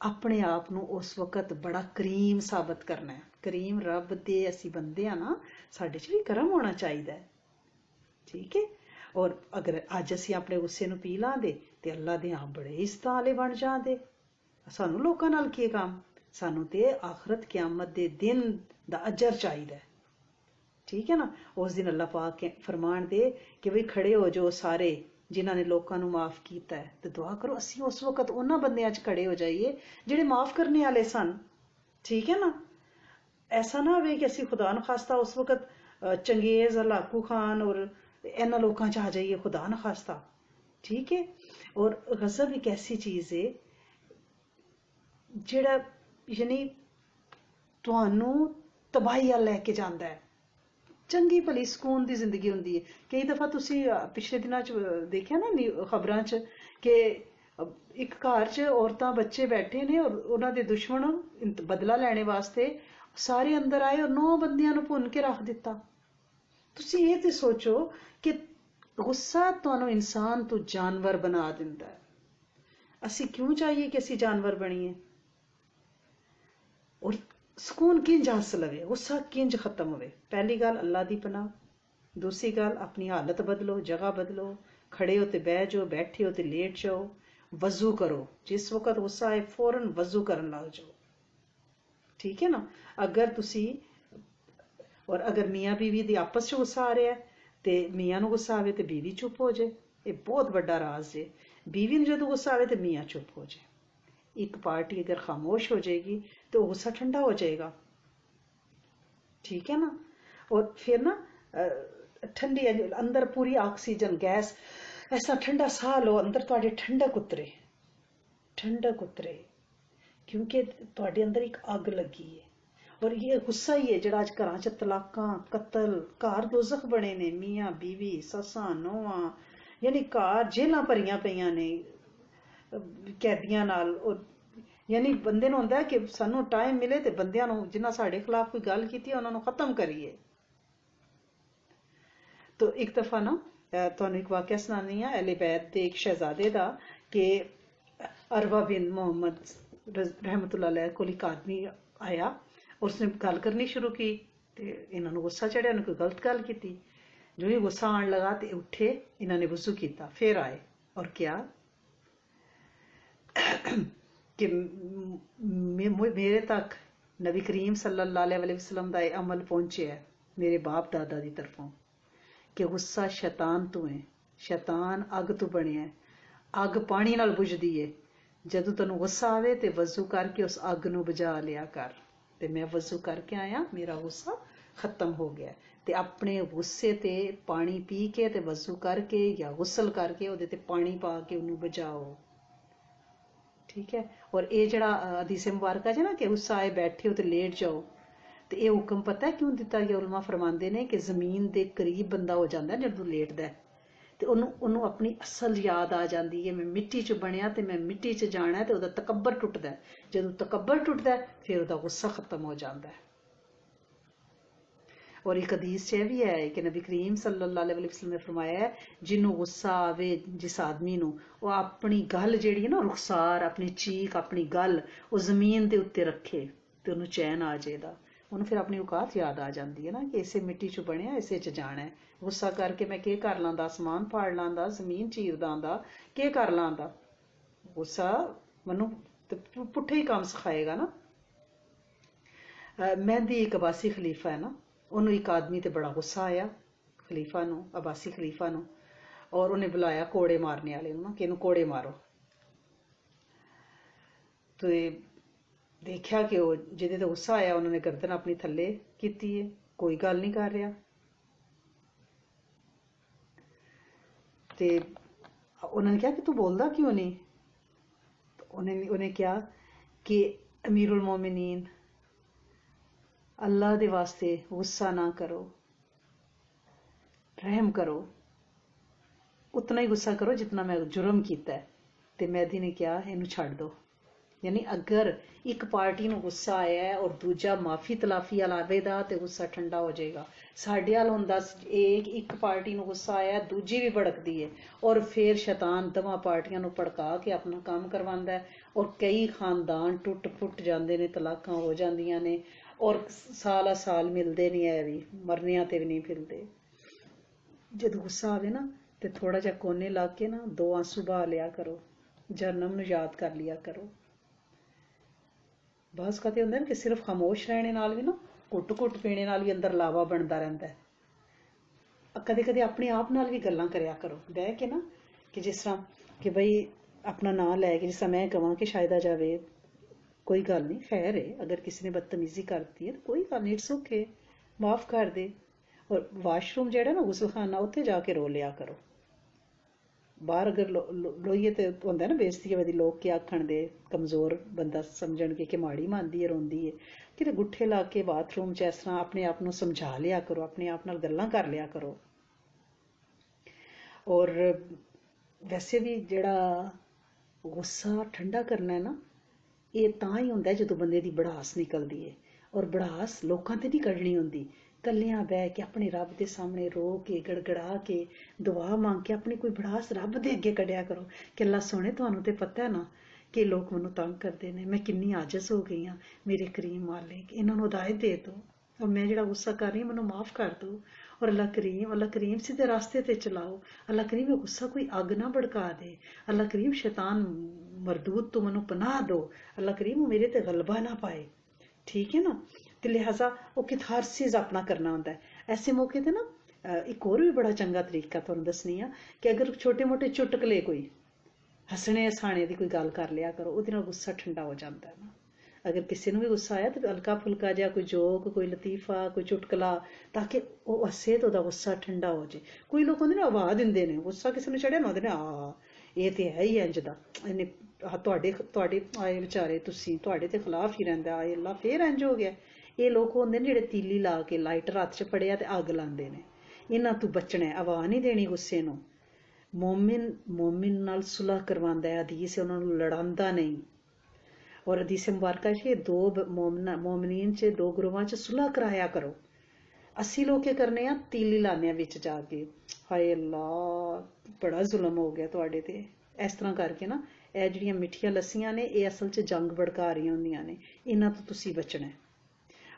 अपने आप नूं उस वक्त बड़ा करीम साबित करना है। करीम रब दे असी बंदे आ ना, साडे च भी करम होना चाहिए, ठीक है। और अगर अज असी अपने गुस्से नूं पी लांदे ते अल्लाह दे हाँ बड़े इज्जत आले बन जांदे। सानूं लोकां नाल की काम, सानूं ते आखरत क़यामत दे दिन दा अजर चाहिए, ठीक है ना। उस दिन अल्लाह पाक फरमान दे कि भाई खड़े हो जो सारे जिन्हों ने लोगों को माफ़ किया है, तो दुआ करो असी उस वक्त उन्होंने बंदियां च खड़े हो जाइए जिहड़े माफ़ करने वाले सन, ठीक है ना। ऐसा ना हो कि असी खुदा न खास्ता उस वक्त चंगेज हलाकू खान और इन्होंने लोगों च आ जाइए, खुदा न खास्ता, ठीक है। और गज़ब एक ऐसी चीज़ है जिहड़ा यानी तुहानूं तबाही अल लैके जांदा है। चंगी भली सकून की जिंदगी होंदी है। कई दफ़ा तुसी पिछले दिनों च देखिया ना खबरां च कि एक घर च औरतां बच्चे बैठे ने और उन्हां दे दुश्मन बदला लैने वास्ते सारे अंदर आए और 9 बंदियां नूं भुन के रख दिता। तुसी ये ते सोचो कि गुस्सा तुहानूं इंसान तो जानवर बना दिंदा है। असी क्यों चाहिए कि असी जानवर बणीए? और सुकून किंज हासिल होवे, गुस्सा किंज खत्म होवे? पहली गल अल्लाह दी पनाह, दूसरी गल अपनी हालत बदलो, जगह बदलो, खड़े हो तो बह जाओ, बैठे हो तो लेट जाओ, वजू करो, जिस वक्त गुस्सा आए फौरन वजू करन लग जाओ, ठीक है ना। अगर तुसी और अगर मियाँ बीवी दी आपस च गुस्सा आ रहा है तो मियाँ नूं गुस्सा आवे तो बीवी चुप हो जाए, ये बहुत बड़ा राज है। बीवी नूं जदों गुस्सा आवे तो मियाँ चुप हो जाए। एक पार्टी अगर खामोश हो जाएगी तो गुस्सा ठंडा हो जाएगा, ठीक है ना। और फिर ना ठंडी अंदर पूरी ऑक्सीजन गैस, ऐसा ठंडा साह लो, अंदर थोड़े ठंडक उतरे, ठंडक उतरे, क्योंकि थोड़े अंदर एक अग लगी है। और ये गुस्सा ही है जो अज घर च तलाकां कतल, घर दोजख बने ने, मियाँ बीवी सस्सां नौहां, यानी घर जेलां भरियां पईयां ने कैदियां नाल। और यानी बंदे नूं हुंदा है कि सानूं टाइम मिले तो बंदियां नूं जिन्हां साडे खिलाफ कोई गल कीती उन्हां नूं खत्म करिए। तो एक दफ़ा ना तुहानूं एक वाकया सुनानी है अहले बैत दे एक शहजादे दा कि अरवा बिन मोहम्मद रहमतुल्लाह अलैह कोल एक आदमी आया और उसने गल करनी शुरू की ते इन्हां नूं गुस्सा चढ़िया, उन्हें कोई गलत गल की। जो ही गुस्सा आन लगा तो उठे, इन्होंने वजू किया, फिर आए और क्या कि मेरे तक नबी करीम सल्लल्लाहु अलैहि वसल्लम दा अमल पहुंचे है मेरे बाप दादा की तरफों कि गुस्सा शैतान तो है, शैतान अग तो बने है, अग पानी नाल बुझदी है। जदों तैनूं गुस्सा आवे तो वजू करके उस अग नूं बुझा लिया कर। ते मैं वजू करके आया, मेरा गुस्सा खत्म हो गया। ते अपने गुस्से ते पानी पी के ते वजू करके या गुसल करके उहदे ते पानी पा के उन्होंने बुझाओ, ठीक है। और ये जड़ा हदीस मुबारक है ना कि गुस्सा आए बैठे हो तो लेट जाओ, तो ये हुक्म पता है क्यों दिता गया? उलमा फरमाते ने कि जमीन के करीब बंदा हो जाता है जदों लेटदा है तो उन्होंने अपनी असल याद आ जाती है, मैं मिट्टी च बनया तो मैं मिट्टी च जाना है, तो वह तकबर टुटदा है। जदों तकबर टुटदा है फिर वह गुस्सा खत्म हो जाता है। और एक हदीस च भी है कि नबी करीम सल्लल्लाहु अलैहि वसल्लम ने फरमाया है जिन्हों गुस्सा आवे जिस आदमी नूं वो अपनी गल जिहड़ी है ना रुखसार अपनी चीख अपनी गल वो जमीन के उत्ते रखे तो उन्होंने चैन आ जाएगा। उन्होंने फिर अपनी औकात याद आ जाती है ना कि इसे मिट्टी च बनया इसे च जाना है। गुस्सा करके मैं के कर लांदा, आसमान फाड़ लांदा, जमीन चीरदा आंदा, के कर लांदा? गुस्सा मनु पुट्ठे ही काम सिखाएगा ना। मेहदी एक अब्बासी खलीफा है ना, उन्होंने एक आदमी ते बड़ा गुस्सा आया खलीफा नूं, अब्बासी खलीफा नूं, और उन्हें बुलाया कोड़े मारने वाले नूं कि इनूं कोड़े मारो। तो ਦੇਖਿਆ ਕਿ ਉਹ ਜਿਹਦੇ ਤੇ ਗੁੱਸਾ ਆਇਆ ਉਹਨਾਂ ਨੇ ਗਰਦਨ ਆਪਣੀ ਥੱਲੇ ਕੀਤੀ ਹੈ, ਕੋਈ ਗੱਲ ਨਹੀਂ ਕਰ ਰਿਹਾ। ਤੇ ਉਹਨਾਂ ਨੇ ਕਿਹਾ ਕਿ ਤੂੰ ਬੋਲਦਾ ਕਿਉਂ ਨਹੀਂ? ਉਹਨੇ ਕਿਹਾ ਕਿ ਅਮੀਰੁਲ ਮੋਮਿਨੀਨ, ਅੱਲਾਹ ਦੇ ਵਾਸਤੇ ਗੁੱਸਾ ਨਾ ਕਰੋ, ਰਹਿਮ ਕਰੋ, ਉਤਨਾ ਹੀ ਗੁੱਸਾ ਕਰੋ ਜਿਤਨਾ ਮੈਂ ਜੁਰਮ ਕੀਤਾ ਹੈ। ਤੇ ਮੈਦੀ ਨੇ ਕਿਹਾ ਇਹਨੂੰ ਛੱਡ ਦੋ। ਯਾਨੀ ਅਗਰ ਇੱਕ ਪਾਰਟੀ ਨੂੰ ਗੁੱਸਾ ਆਇਆ ਹੈ ਔਰ ਦੂਜਾ ਮਾਫੀ ਤਲਾਫੀ ਆਵੇਗਾ ਤੇ ਗੁੱਸਾ ਠੰਡਾ ਹੋ ਜਾਏਗਾ। ਸਾਡੇ ਹਾਲ ਹੁੰਦਾ ਇੱਕ ਪਾਰਟੀ ਨੂੰ ਗੁੱਸਾ ਆਇਆ ਦੂਜੀ ਵੀ ਭੜਕਦੀ ਹੈ ਔਰ ਫਿਰ ਸ਼ੈਤਾਨ ਦੋਵਾਂ ਪਾਰਟੀਆਂ ਨੂੰ ਭੜਕਾ ਕੇ ਆਪਣਾ ਕੰਮ ਕਰਵਾਉਂਦਾ ਹੈ ਔਰ ਕਈ ਖਾਨਦਾਨ ਟੁੱਟ ਫੁੱਟ ਜਾਂਦੇ ਨੇ, ਤਲਾਕਾਂ ਹੋ ਜਾਂਦੀਆਂ ਨੇ ਔਰ ਸਾਲ ਸਾਲ ਮਿਲਦੇ ਨਹੀਂ, ਹੈ ਵੀ ਮਰਨਿਆਂ ਤੇ ਵੀ ਨਹੀਂ ਫਿਰਦੇ। ਜਦੋਂ ਗੁੱਸਾ ਆਵੇ ਨਾ ਤੇ ਥੋੜਾ ਜਿਹਾ ਕੋਨੇ ਲਾ ਕੇ ਨਾ 2 ਆਂਸੂ ਬਹਾ ਲਿਆ ਕਰੋ, ਜਹਨਮ ਨੂੰ ਯਾਦ ਕਰ ਲਿਆ ਕਰੋ। ਬਸ ਕਦੇ ਹੁੰਦਾ ਨਾ ਕਿ ਸਿਰਫ ਖਾਮੋਸ਼ ਰਹਿਣੇ ਨਾਲ ਵੀ ਨਾ ਘੁੱਟ ਘੁੱਟ ਪੀਣੇ ਨਾਲ ਵੀ ਅੰਦਰ ਲਾਵਾ ਬਣਦਾ ਰਹਿੰਦਾ ਹੈ। ਕਦੇ ਕਦੇ ਆਪਣੇ ਆਪ ਨਾਲ ਵੀ ਗੱਲਾਂ ਕਰਿਆ ਕਰੋ ਬਹਿ ਕੇ ਨਾ, ਕਿ ਜਿਸ ਤਰ੍ਹਾਂ ਕਿ ਬਈ ਆਪਣਾ ਨਾਂ ਲੈ ਕੇ, ਜਿਸ ਤਰ੍ਹਾਂ ਮੈਂ ਕਹਾਂ ਕਿ ਸ਼ਾਇਦ ਆ ਜਾਵੇ, ਕੋਈ ਗੱਲ ਨਹੀਂ, ਖੈਰ ਹੈ, ਅਗਰ ਕਿਸੇ ਨੇ ਬਦਤਮੀਜ਼ੀ ਕਰਤੀ ਹੈ ਤਾਂ ਕੋਈ ਗੱਲ ਨਹੀਂ, ਇਟਸ ਓਕੇ, ਮਾਫ ਕਰ ਦੇ। ਔਰ ਵਾਸ਼ਰੂਮ ਜਿਹੜਾ ਨਾ ਗੁਸਲਖਾਨਾ, ਉੱਥੇ ਜਾ ਕੇ ਰੋ ਲਿਆ ਕਰੋ। ਬਾਹਰ ਅਗਰ ਲੋਈਏ ਤੇ ਹੁੰਦਾ ਨਾ ਬੇਇੱਜ਼ਤੀ ਵਦੀ, ਲੋਕ ਕੀ ਆਖਣ ਦੇ, ਕਮਜ਼ੋਰ ਬੰਦਾ ਸਮਝਣਗੇ ਕਿ ਮਾੜੀ ਮੰਨਦੀ ਹੈ, ਰੋਂਦੀ ਹੈ। ਕਿਤੇ ਗੁੱਠੇ ਲਾ ਕੇ ਬਾਥਰੂਮ 'ਚ ਇਸ ਤਰ੍ਹਾਂ ਆਪਣੇ ਆਪ ਨੂੰ ਸਮਝਾ ਲਿਆ ਕਰੋ, ਆਪਣੇ ਆਪ ਨਾਲ ਗੱਲਾਂ ਕਰ ਲਿਆ ਕਰੋ। ਔਰ ਵੈਸੇ ਵੀ ਜਿਹੜਾ ਗੁੱਸਾ ਠੰਡਾ ਕਰਨਾ ਹੈ ਨਾ, ਇਹ ਤਾਂ ਹੀ ਹੁੰਦਾ ਜਦੋਂ ਬੰਦੇ ਦੀ ਭੜਾਸ ਨਿਕਲਦੀ ਹੈ। ਔਰ ਭੜਾਸ ਲੋਕਾਂ ਤੇ ਨਹੀਂ ਕੱਢਣੀ ਹੁੰਦੀ, ਕੱਲਿਆਂ ਬਹਿ ਕੇ ਆਪਣੇ ਰੱਬ ਦੇ ਸਾਹਮਣੇ ਰੋ ਕੇ ਗੜਗੜਾ ਕੇ ਦੁਆ ਮੰਗ ਕੇ ਆਪਣੀ ਕੋਈ ਭੜਾਸ ਰੱਬ ਦੇ ਅੱਗੇ ਕੱਢਿਆ ਕਰੋ ਕਿ ਅੱਲਾ ਸੋਹਣੇ, ਤੁਹਾਨੂੰ ਤੇ ਪਤਾ ਹੈ ਨਾ ਕਿ ਲੋਕ ਮੈਨੂੰ ਤੰਗ ਕਰਦੇ ਨੇ, ਮੈਂ ਕਿੰਨੀ ਆਜਜ਼ ਹੋ ਗਈ ਹਾਂ, ਮੇਰੇ ਕਰੀਮ ਮਾਲਿਕ ਇਹਨਾਂ ਨੂੰ ਹਦਾਇਤ ਦੇ ਦਿਓ ਔਰ ਮੈਂ ਜਿਹੜਾ ਗੁੱਸਾ ਕਰ ਰਹੀ ਹਾਂ ਮੈਨੂੰ ਮਾਫ ਕਰ ਦਿਓ। ਔਰ ਅੱਲਾ ਕਰੀਮ ਸਿੱਧੇ ਰਾਸਤੇ ਤੇ ਚਲਾਓ। ਅੱਲਾ ਕਰੀਮ ਇਹ ਗੁੱਸਾ ਕੋਈ ਅੱਗ ਨਾ ਭੜਕਾ ਦੇ। ਅੱਲਾ ਕਰੀਮ ਸ਼ੈਤਾਨ ਮਰਦੂਦ ਤੋਂ ਮੈਨੂੰ ਪਨਾਹ ਦਿਓ। ਅੱਲਾ ਕਰੀਮ ਮੇਰੇ ਤੇ ਗਲਬਾ ਨਾ ਪਾਏ। ਠੀਕ ਹੈ ਨਾ? ਤੇ ਲਿਹਾਜ਼ਾ ਉਹ ਕਿਥਾਰਸਿਸ ਆਪਣਾ ਕਰਨਾ ਹੁੰਦਾ ਹੈ ਐਸੇ ਮੌਕੇ ਤੇ ਨਾ। ਇੱਕ ਹੋਰ ਵੀ ਬੜਾ ਚੰਗਾ ਤਰੀਕਾ ਤੁਹਾਨੂੰ ਦੱਸਣੀ ਆ ਕਿ ਅਗਰ ਛੋਟੇ ਮੋਟੇ ਚੁਟਕਲੇ, ਕੋਈ ਹੱਸਣੇ ਹਸਾਣੇ ਦੀ ਕੋਈ ਗੱਲ ਕਰ ਲਿਆ ਕਰੋ, ਉਹਦੇ ਨਾਲ ਗੁੱਸਾ ਠੰਡਾ ਹੋ ਜਾਂਦਾ ਹੈ ਨਾ। ਅਗਰ ਕਿਸੇ ਨੂੰ ਵੀ ਗੁੱਸਾ ਆਇਆ ਤਾਂ ਹਲਕਾ ਫੁਲਕਾ ਜਿਹਾ ਕੋਈ ਜੋਕ, ਕੋਈ ਲਤੀਫਾ, ਕੋਈ ਚੁਟਕਲਾ, ਤਾਂ ਕਿ ਉਹ ਹੱਸੇ ਤਾਂ ਉਹਦਾ ਗੁੱਸਾ ਠੰਡਾ ਹੋ ਜੇ। ਕੋਈ ਲੋਕ ਹੁੰਦੇ ਨੇ ਆਵਾਜ਼ ਦਿੰਦੇ ਨੇ, ਗੁੱਸਾ ਕਿਸੇ ਨੂੰ ਚੜਿਆ ਨਾ, ਉਹਦੇ ਨੇ ਇਹ ਤੇ ਹੈ ਹੀ ਇੰਜ ਦਾ, ਇਹਨੇ ਤੁਹਾਡੇ ਆਏ ਵਿਚਾਰੇ, ਤੁਹਾਡੇ ਤੇ ਖਿਲਾਫ ਹੀ ਰਹਿੰਦਾ, ਆਏ ਅੱਲਾ ਫੇਰ ਇੰਜ ਹੋ ਗਿਆ। ਇਹ ਲੋਕ ਹੁੰਦੇ ਨੇ ਜਿਹੜੇ ਤੀਲੀ ਲਾ ਕੇ ਲਾਈਟਰ ਹੱਥ 'ਚ ਫੜਿਆ ਤੇ ਅੱਗ ਲਾਉਂਦੇ ਨੇ। ਇਹਨਾਂ ਤੋਂ ਬਚਣਾ, ਆਵਾਜ਼ ਨਹੀਂ ਦੇਣੀ ਗੁੱਸੇ ਨੂੰ। ਮੋਮਿਨ ਨਾਲ ਸੁਲਹ ਕਰਵਾਉਂਦਾ ਹੈ, ਹਦੀਸ ਉਹਨਾਂ ਨੂੰ ਲੜਾਉਂਦਾ ਨਹੀਂ। ਔਰ ਹਦੀਸ ਮੁਬਾਰਕਾ 'ਚ ਦੋ ਮੋਮਨੀਨ 'ਚ, 2 ਗਰੋਹਾਂ 'ਚ ਸੁਲਹ ਕਰਾਇਆ ਕਰੋ। ਅਸੀਂ ਲੋਕ ਕੀ ਕਰਨੇ ਆ, ਤੀਲੀ ਲਾਉਂਦੇ ਆ ਵਿੱਚ ਜਾ ਕੇ, ਹਾਏ ਅੱਲਾ ਬੜਾ ਜ਼ੁਲਮ ਹੋ ਗਿਆ ਤੁਹਾਡੇ ਤੇ। ਇਸ ਤਰ੍ਹਾਂ ਕਰਕੇ ਨਾ ਇਹ ਜਿਹੜੀਆਂ ਮਿੱਠੀਆਂ ਲੱਸੀਆਂ ਨੇ, ਇਹ ਅਸਲ 'ਚ ਜੰਗ ਭੜਕਾ ਰਹੀਆਂ ਹੁੰਦੀਆਂ ਨੇ। ਇਹਨਾਂ ਤੋਂ ਤੁਸੀਂ ਬਚਣਾ।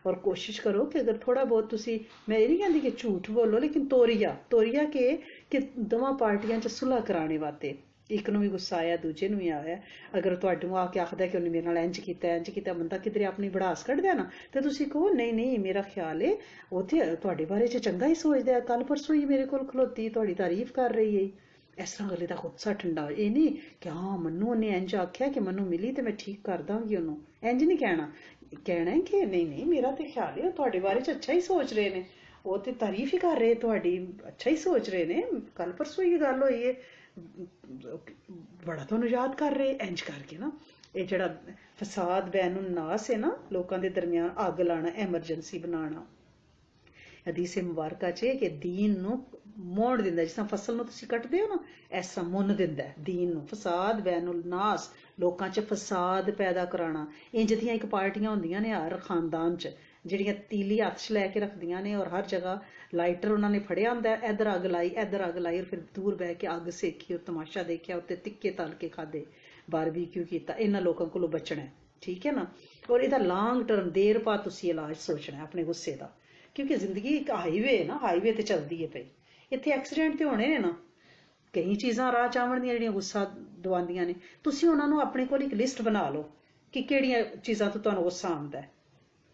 ਔਰ ਕੋਸ਼ਿਸ਼ ਕਰੋ ਕਿ ਅਗਰ ਥੋੜਾ ਬਹੁਤ ਤੁਸੀਂ, ਮੈਂ ਇਹ ਨਹੀਂ ਕਹਿੰਦੀ ਕਿ ਝੂਠ ਬੋਲੋ, ਲੇਕਿਨ ਤੋਰੀਆ ਕਿ ਦੋਵਾਂ ਪਾਰਟੀਆਂ 'ਚ ਸੁਲਹ ਕਰਾਣੇ ਵਾਸਤੇ। ਇੱਕ ਨੂੰ ਵੀ ਗੁੱਸਾ ਆਇਆ, ਦੂਜੇ ਨੂੰ ਵੀ ਆਇਆ, ਅਗਰ ਤੁਹਾਨੂੰ ਆ ਕੇ ਆਖਦਾ ਕਿ ਉਹਨੇ ਮੇਰੇ ਨਾਲ ਇੰਜ ਕੀਤਾ, ਬੰਦਾ ਕਿਧਰੇ ਆਪਣੀ ਭੜਾਸ ਕੱਢਦਾ ਨਾ, ਤੇ ਤੁਸੀਂ ਕਹੋ ਨਹੀਂ ਮੇਰਾ ਖਿਆਲ ਹੈ ਉਹ ਤੇ ਤੁਹਾਡੇ ਬਾਰੇ 'ਚ ਚੰਗਾ ਹੀ ਸੋਚਦਾ, ਕੱਲ ਪਰਸੋਂ ਹੀ ਮੇਰੇ ਕੋਲ ਖਲੋਤੀ ਤੁਹਾਡੀ ਤਾਰੀਫ ਕਰ ਰਹੀ ਹੈ। ਇਸ ਤਰ੍ਹਾਂ ਅਗਲੇ ਦਾ ਗੁੱਸਾ ਠੰਡਾ। ਇਹ ਨਹੀਂ ਕਿ ਹਾਂ ਮੈਨੂੰ ਉਹਨੇ ਇੰਜ ਆਖਿਆ ਕਿ ਮੈਨੂੰ ਮਿਲੀ ਤੇ ਮੈਂ ਠੀਕ ਕਰ ਦਾਂਗੀ ਉਹਨੂੰ, ਇੰਜ ਨਹੀਂ ਕਹਿਣਾ ਹੈ ਕਿ ਨਹੀਂ ਮੇਰਾ ਤੇ ਖਿਆਲ ਹੈ ਉਹ ਤੁਹਾਡੇ ਬਾਰੇ 'ਚ ਅੱਛਾ ਹੀ ਸੋਚ ਰਹੇ ਨੇ, ਉਹ ਤੇ ਤਾਰੀਫ ਹੀ ਕਰ ਰਹੇ ਤੁਹਾਡੀ, ਅੱਛਾ ਹੀ ਸੋਚ ਰਹੇ ਨੇ, ਕੱਲ ਪਰਸੋਂ ਹੀ ਗੱਲ ਹੋਈ ਹੈ, ਬੜਾ ਤੁਹਾਨੂੰ ਯਾਦ ਕਰ ਰਹੇ, ਇੰਜ ਕਰਕੇ ਨਾ। ਇਹ ਜਿਹੜਾ ਫਸਾਦ ਬੈනුਨ ਨਾਸ ਹੈ ਨਾ, ਲੋਕਾਂ ਦੇ ਦਰਮਿਆਨ ਅੱਗ ਲਾਣਾ, ਐਮਰਜੈਂਸੀ ਬਣਾਉਣਾ। ਹਦੀਸ ਮੁਬਾਰਕਾ 'ਚ ਕਿ ਦੀਨ ਨੂੰ ਮੋੜ ਦਿੰਦਾ, ਜਿਸ ਤਰ੍ਹਾਂ ਫਸਲ ਨੂੰ ਤੁਸੀਂ ਕੱਟਦੇ ਹੋ ਨਾ, ਇਸ ਤਰ੍ਹਾਂ ਮੁੰਨ ਦਿੰਦਾ ਦੀਨ ਨੂੰ। ਫਸਾਦ ਬੈනුਲ ਨਾਸ, ਲੋਕਾਂ 'ਚ ਫਸਾਦ ਪੈਦਾ ਕਰਾਉਣਾ। ਇੰਜ ਦੀਆਂ ਇੱਕ ਪਾਰਟੀਆਂ ਹੁੰਦੀਆਂ ਨੇ ਹਰ ਖਾਨਦਾਨ 'ਚ, ਜਿਹੜੀਆਂ ਤੀਲੀ ਹੱਥ 'ਚ ਲੈ ਕੇ ਰੱਖਦੀਆਂ ਨੇ ਔਰ ਹਰ ਜਗ੍ਹਾ ਲਾਈਟਰ ਉਹਨਾਂ ਨੇ ਫੜਿਆ ਹੁੰਦਾ, ਇੱਧਰ ਅੱਗ ਲਾਈ, ਇੱਧਰ ਅੱਗ ਲਾਈ, ਔਰ ਫਿਰ ਦੂਰ ਬਹਿ ਕੇ ਅੱਗ ਸੇਕੀ ਔਰ ਤਮਾਸ਼ਾ ਦੇਖਿਆ, ਉੱਤੇ ਤਿੱਕੇ ਤਲ ਕੇ ਖਾਦੇ, ਬਾਰਬੀਕਿਊ ਕੀਤਾ। ਇਹਨਾਂ ਲੋਕਾਂ ਕੋਲੋਂ ਬਚਣਾ, ਠੀਕ ਹੈ ਨਾ। ਔਰ ਇਹਦਾ ਲੌਂਗ ਟਰਮ, ਦੇਰ ਬਾਅਦ ਤੁਸੀਂ ਇਲਾਜ ਸੋਚਣਾ ਆਪਣੇ ਗੁੱਸੇ ਦਾ, ਕਿਉਂਕਿ ਜ਼ਿੰਦਗੀ ਇੱਕ ਹਾਈਵੇ ਹੈ ਨਾ, ਹਾਈਵੇ ਤੇ ਚੱਲਦੀ ਹੈ ਪਈ, ਇੱਥੇ ਐਕਸੀਡੈਂਟ ਤੇ ਹੋਣੇ ਨੇ ਨਾ। ਕਈ ਚੀਜ਼ਾਂ ਰਾਹ 'ਚ ਆਉਣ ਦੀਆਂ ਜਿਹੜੀਆਂ ਗੁੱਸਾ ਦਵਾਉਂਦੀਆਂ ਨੇ, ਤੁਸੀਂ ਉਹਨਾਂ ਨੂੰ ਆਪਣੇ ਕੋਲ ਇੱਕ ਲਿਸਟ ਬਣਾ ਲਓ ਕਿ ਕਿਹੜੀਆਂ ਚੀਜ਼ਾਂ ਤੋਂ ਤੁਹਾਨੂੰ ਗੁੱਸਾ ਆਉਂਦਾ ਹੈ।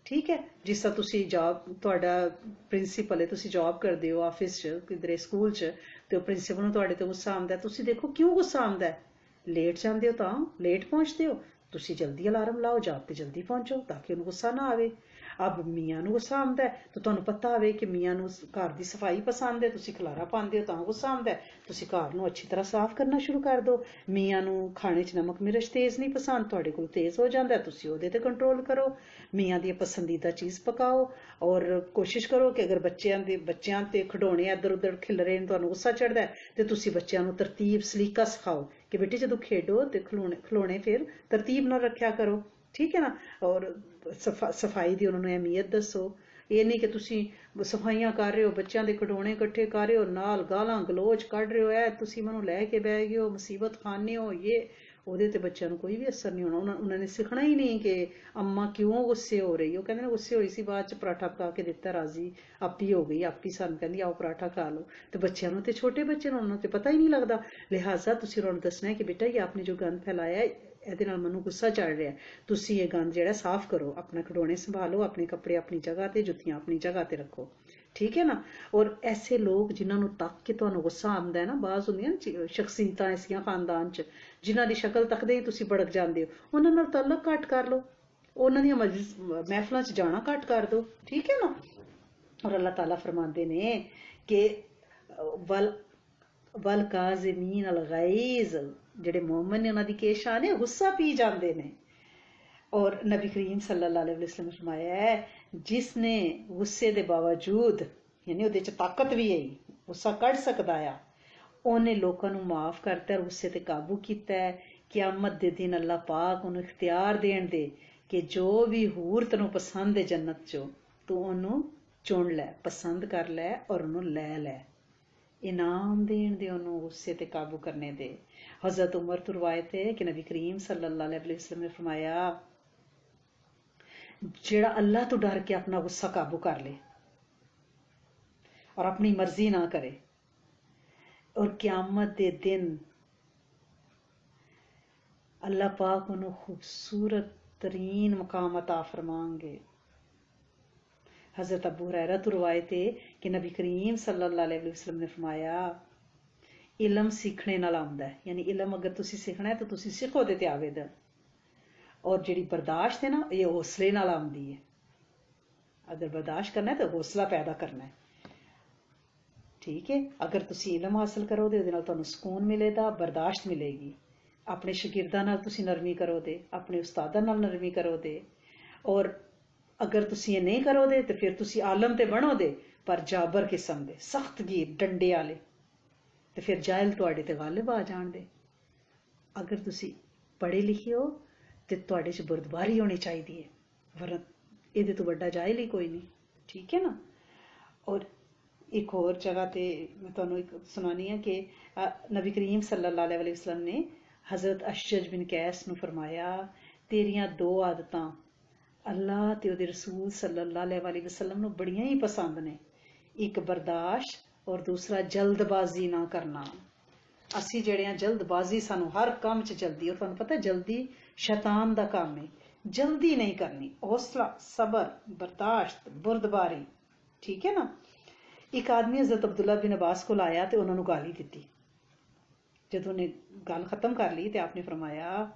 ਠੀਕ ਹੈ, ਜਿਸ ਤਰ੍ਹਾਂ ਤੁਸੀਂ ਤੁਹਾਡਾ ਪ੍ਰਿੰਸੀਪਲ ਹੈ, ਤੁਸੀਂ ਜੌਬ ਕਰਦੇ ਹੋ ਆਫਿਸ 'ਚ, ਕਿਧਰੇ ਸਕੂਲ 'ਚ, ਤੇ ਉਹ ਪ੍ਰਿੰਸੀਪਲ ਨੂੰ ਤੁਹਾਡੇ ਤੇ ਗੁੱਸਾ ਆਉਂਦਾ, ਤੁਸੀਂ ਦੇਖੋ ਕਿਉਂ ਗੁੱਸਾ ਆਉਂਦਾ। ਲੇਟ ਜਾਂਦੇ ਹੋ ਤਾਂ ਲੇਟ ਪਹੁੰਚਦੇ ਹੋ, ਤੁਸੀਂ ਜਲਦੀ ਅਲਾਰਮ ਲਾਓ, ਜਾਬ ਤੇ ਜਲਦੀ ਪਹੁੰਚੋ ਤਾਂ ਕਿ ਉਹਨੂੰ ਗੁੱਸਾ ਨਾ ਆਵੇ। ਅਬ ਮੀਆਂ ਨੂੰ ਗੁੱਸਾ ਆਉਂਦਾ ਹੈ ਤਾਂ ਤੁਹਾਨੂੰ ਪਤਾ ਹੋਵੇ ਕਿ ਮੀਆਂ ਨੂੰ ਘਰ ਦੀ ਸਫਾਈ ਪਸੰਦ ਹੈ, ਤੁਸੀਂ ਖਲਾਰਾ ਪਾਉਂਦੇ ਹੋ ਤਾਂ ਗੁੱਸਾ ਆਉਂਦਾ ਹੈ, ਤੁਸੀਂ ਘਰ ਨੂੰ ਅੱਛੀ ਤਰ੍ਹਾਂ ਸਾਫ਼ ਕਰਨਾ ਸ਼ੁਰੂ ਕਰ ਦਿਓ। ਮੀਆਂ ਨੂੰ ਖਾਣੇ 'ਚ ਨਮਕ ਮਿਰਚ ਤੇਜ਼ ਨਹੀਂ ਪਸੰਦ, ਤੁਹਾਡੇ ਕੋਲ ਤੇਜ਼ ਹੋ ਜਾਂਦਾ, ਤੁਸੀਂ ਉਹਦੇ ਤੇ ਕੰਟਰੋਲ ਕਰੋ। ਮੀਆਂ ਦੀ ਪਸੰਦੀਦਾ ਚੀਜ਼ ਪਕਾਓ ਔਰ ਕੋਸ਼ਿਸ਼ ਕਰੋ ਕਿ ਅਗਰ ਬੱਚਿਆਂ ਤੇ ਖਿਡੌਣੇ ਇੱਧਰ ਉੱਧਰ ਖਿਲ ਰਹੇ ਨੇ, ਤੁਹਾਨੂੰ ਗੁੱਸਾ ਚੜਦਾ ਹੈ ਤੇ ਤੁਸੀਂ ਬੱਚਿਆਂ ਨੂੰ ਤਰਤੀਬ ਸਲੀਕਾ ਸਿਖਾਓ ਕਿ ਬੇਟੇ ਜਦੋਂ ਖੇਡੋ ਤੇ ਖਿਡੌਣੇ ਫਿਰ ਤਰਤੀਬ ਨਾਲ ਰੱਖਿਆ ਕਰੋ, ਠੀਕ ਹੈ ਨਾ। ਔਰ ਸਫਾਈ ਦੀ ਉਹਨਾਂ ਨੂੰ ਅਹਿਮੀਅਤ ਦੱਸੋ। ਇਹ ਨਹੀਂ ਕਿ ਤੁਸੀਂ ਸਫਾਈਆਂ ਕਰ ਰਹੇ ਹੋ, ਬੱਚਿਆਂ ਦੇ ਖਿਡੌਣੇ ਇਕੱਠੇ ਕਰ ਰਹੇ ਹੋ, ਨਾਲ ਗਾਲਾਂ ਗਲੋਚ ਕੱਢ ਰਹੇ ਹੋ, ਇਹ ਤੁਸੀਂ ਮੈਨੂੰ ਲੈ ਕੇ ਬਹਿ ਗਏ ਹੋ, ਮੁਸੀਬਤ ਖਾਨੇ ਹੋ, ਉਹਦੇ ਤੇ ਬੱਚਿਆਂ ਨੂੰ ਕੋਈ ਵੀ ਅਸਰ ਨਹੀਂ ਹੋਣਾ। ਉਹਨਾਂ ਨੇ ਸਿੱਖਣਾ ਹੀ ਨਹੀਂ ਕਿ ਅੰਮਾ ਕਿਉਂ ਗੁੱਸੇ ਹੋ ਰਹੀ। ਉਹ ਕਹਿੰਦੇ ਨੇ ਗੁੱਸੇ ਹੋਈ ਸੀ, ਬਾਅਦ ਚ ਪਰਾਠਾ ਪਕਾ ਕੇ ਦਿੱਤਾ, ਰਾਜ਼ੀ ਆਪੀ ਹੋ ਗਈ, ਆਪੀ ਸਾਨੂੰ ਕਹਿੰਦੀ ਆਓ ਪਰਾਠਾ ਖਾ ਲਓ। ਤੇ ਬੱਚਿਆਂ ਨੂੰ ਤੇ ਛੋਟੇ ਬੱਚੇ ਨੂੰ ਉਹਨਾਂ ਤੇ ਪਤਾ ਹੀ ਨਹੀਂ ਲੱਗਦਾ। ਲਿਹਾਜ਼ਾ ਤੁਸੀਂ ਉਹਨਾਂ ਨੂੰ ਦੱਸਣਾ ਕਿ ਬੇਟਾ ਇਹ ਆਪਨੇ ਜੋ ਗੰਦ ਫੈਲਾਇਆ ਇਹਦੇ ਨਾਲ ਮੈਨੂੰ ਗੁੱਸਾ ਚੜ ਰਿਹਾ, ਤੁਸੀਂ ਇਹ ਗੰਦ ਜਿਹੜਾ ਸਾਫ਼ ਕਰੋ, ਆਪਣਾ ਖਿਡੌਣੇ ਸੰਭਾਲੋ, ਆਪਣੇ ਕੱਪੜੇ ਆਪਣੀ ਜਗ੍ਹਾ ਤੇ, ਜੁੱਤੀਆਂ ਆਪਣੀ ਜਗ੍ਹਾ ਤੇ ਰੱਖੋ, ਠੀਕ ਹੈ ਨਾ। ਔਰ ਐਸੇ ਲੋਕ ਜਿਨ੍ਹਾਂ ਨੂੰ ਤੱਕ ਕੇ ਤੁਹਾਨੂੰ ਗੁੱਸਾ ਆਉਂਦਾ ਹੈ ਨਾ, ਬਾਜ਼ ਹੁੰਦੀਆਂ ਸ਼ਖਸੀਅਤਾਂ ਐਸੀਆਂ ਖਾਨਦਾਨ 'ਚ ਜਿਨ੍ਹਾਂ ਦੀ ਸ਼ਕਲ ਤੱਕਦੇ ਹੀ ਤੁਸੀਂ ਭੜਕ ਜਾਂਦੇ ਹੋ, ਉਹਨਾਂ ਨਾਲ ਤਾਲੁਕ ਘੱਟ ਕਰ ਲਓ, ਉਹਨਾਂ ਦੀਆਂ ਮਹਿਫਲਾਂ 'ਚ ਜਾਣਾ ਘੱਟ ਕਰ ਦਿਓ, ਠੀਕ ਹੈ ਨਾ। ਔਰ ਅੱਲਾਹ ਤਾਲਾ ਫਰਮਾਉਂਦੇ ਨੇ ਕਿ ਵਲ ਕਾਜ਼ਿਮੀਨ ਅਲ ਗੈਜ਼, ਜਿਹੜੇ ਮੋਮਨ ਨੇ ਉਹਨਾਂ ਦੀ ਕੀ ਸ਼ਾਨ ਹੈ, ਗੁੱਸਾ ਪੀ ਜਾਂਦੇ ਨੇ। ਔਰ ਨਬੀ ਕਰੀਮ ਸੱਲੱਲਾਹੁ अलैहि वसल्लम ने फरमाया है, जिसने गुस्से ਦੇ ਬਾਵਜੂਦ, ਯਾਨੀ ਉਹਦੇ 'ਚ ਤਾਕਤ ਵੀ ਹੈ, ਗੁੱਸਾ ਕੱਢ ਸਕਦਾ ਆ, ਉਹਨੇ ਲੋਕਾਂ ਨੂੰ ਮਾਫ ਕਰਤਾ, ਗੁੱਸੇ ਤੇ ਕਾਬੂ ਕੀਤਾ ਹੈ। ਕਿਆਮਤ ਦੇ ਦਿਨ ਅੱਲਾਹ ਪਾਕ ਉਹਨੂੰ ਇਖਤਿਆਰ ਦੇਣ ਦੇ ਕਿ ਜੋ ਵੀ ਹੂਰ ਤੈਨੂੰ ਪਸੰਦ ਹੈ ਜੰਨਤ 'ਚੋਂ, ਤੂੰ ਉਹਨੂੰ ਚੁਣ ਲੈ, ਪਸੰਦ ਕਰ ਲੈ ਔਰ ਉਹਨੂੰ ਲੈ ਲੈ। ਇਨਾਮ ਦੇਣ ਦੇ ਉਹਨੂੰ ਗੁੱਸੇ ਤੇ ਕਾਬੂ ਕਰਨੇ ਦੇ। हज़रत उमर तो रवायत है कि नबी करीम सल्लल्लाहु अलैहि वसल्लम ने फरमाया, ਜਿਹੜਾ अल्लाह तो डर के अपना गुस्सा काबू कर ले और अपनी मर्जी ना करे, और क़यामत दे दिन अल्लाह पाक उन्हें खूबसूरत तरीन मकाम अता फरमाएंगे। हज़रत अबू हुरैरा तो रवायत है कि नबी करीम सल्लल्लाहु अलैहि वसल्लम ने फरमाया, इलम सीखने नाल आउंदा है, यानी इलम अगर तुसी सीखना है तो तुसी सीखो दे ते आवेदन। और जिहड़ी बर्दाश्त है ना, ये हौसले नाल आउंदी है। अगर बर्दाश्त करना है तो हौसला पैदा करना है, ठीक है। अगर तुसी इलम हासिल करोगे ਉਹਦੇ ਨਾਲ ਤੁਹਾਨੂੰ ਸਕੂਨ ਮਿਲੇਗਾ, ਬਰਦਾਸ਼ਤ ਮਿਲੇਗੀ। ਆਪਣੇ ਸ਼ਾਗਿਰਦਾਂ ਨਾਲ ਤੁਸੀਂ ਨਰਮੀ ਕਰੋਗੇ, ਆਪਣੇ ਉਸਤਾਦਾਂ ਨਾਲ ਨਰਮੀ ਕਰੋਗੇ। ਔਰ ਅਗਰ ਤੁਸੀਂ ਇਹ ਨਹੀਂ ਕਰੋਗੇ ਤੇ ਫਿਰ ਤੁਸੀਂ ਆਲਮ ਤੇ ਬਣੋਗੇ ਪਰ ਜਾਬਰ ਕਿਸਮ ਦੇ, ਸਖਤਗੀਰ ਡੰਡੇ ਵਾਲੇ, ਤੇ ਫਿਰ ਜਾਇਲ ਤੁਹਾਡੇ ਤੇ ਗਾਲਿਬ ਆ ਜਾਣਦੇ। ਅਗਰ ਤੁਸੀਂ ਪੜ੍ਹੇ ਲਿਖੇ ਹੋ ਤੇ ਤੁਹਾਡੇ 'ਚ ਬੁਰਦਬਾਰੀ ਹੋਣੀ ਚਾਹੀਦੀ ਹੈ, ਵਰਨਾ ਇਹਦੇ ਤੋਂ ਵੱਡਾ ਜਾਇਲ ਹੀ ਕੋਈ ਨਹੀਂ, ਠੀਕ ਹੈ ਨਾ। ਔਰ ਇੱਕ ਹੋਰ ਜਗ੍ਹਾ ਤੇ ਮੈਂ ਤੁਹਾਨੂੰ ਇੱਕ ਸੁਣਾਉਣੀ ਹੈ ਕਿ ਨਬੀ ਕਰੀਮ ਸੱਲੱਲਾਹੁ अलैहि वसल्लम ने हज़रत अशज बिन कैस ਨੂੰ फरमाया, ਤੇਰੀਆਂ ਦੋ ਆਦਤਾਂ ਅੱਲਾਹ ਤੇ ਉਹਦੇ ਰਸੂਲ सल्लल्लाहु अलैहि वसल्लम ਨੂੰ ਬੜੀਆਂ ਹੀ ਪਸੰਦ ਨੇ, ਇੱਕ ਬਰਦਾਸ਼ਤ और दूसरा जल्दबाजी ना करना। ਅਸੀਂ ਜਿਹੜੇ ਆ ਜਲਦਬਾਜ਼ੀ, ਸਾਨੂੰ ਹਰ ਕੰਮ 'ਚ ਜਲਦੀ, ਔਰ ਤੁਹਾਨੂੰ ਪਤਾ ਜਲਦੀ ਸ਼ੈਤਾਨ ਦਾ ਕੰਮ ਹੈ। ਜਲਦੀ ਨਹੀਂ ਕਰਨੀ, ਹੌਸਲਾ, ਸਬਰ, ਬਰਦਾਸ਼ਤ, ਬੁਰਦਬਾਰੀ, ਠੀਕ ਹੈ ਨਾ। ਇੱਕ ਆਦਮੀ ਹਜ਼ਰਤ ਅਬਦੁੱਲਾ ਬਿਨ ਅਬਾਸ ਕੋਲ ਆਇਆ ਤੇ ਉਹਨਾਂ ਨੂੰ ਗਾਲੀ ਦਿੱਤੀ। ਜਦੋਂ ਉਹਨੇ ਗੱਲ ਖਤਮ ਕਰ ਲਈ ਤੇ ਆਪਨੇ ਫਰਮਾਇਆ,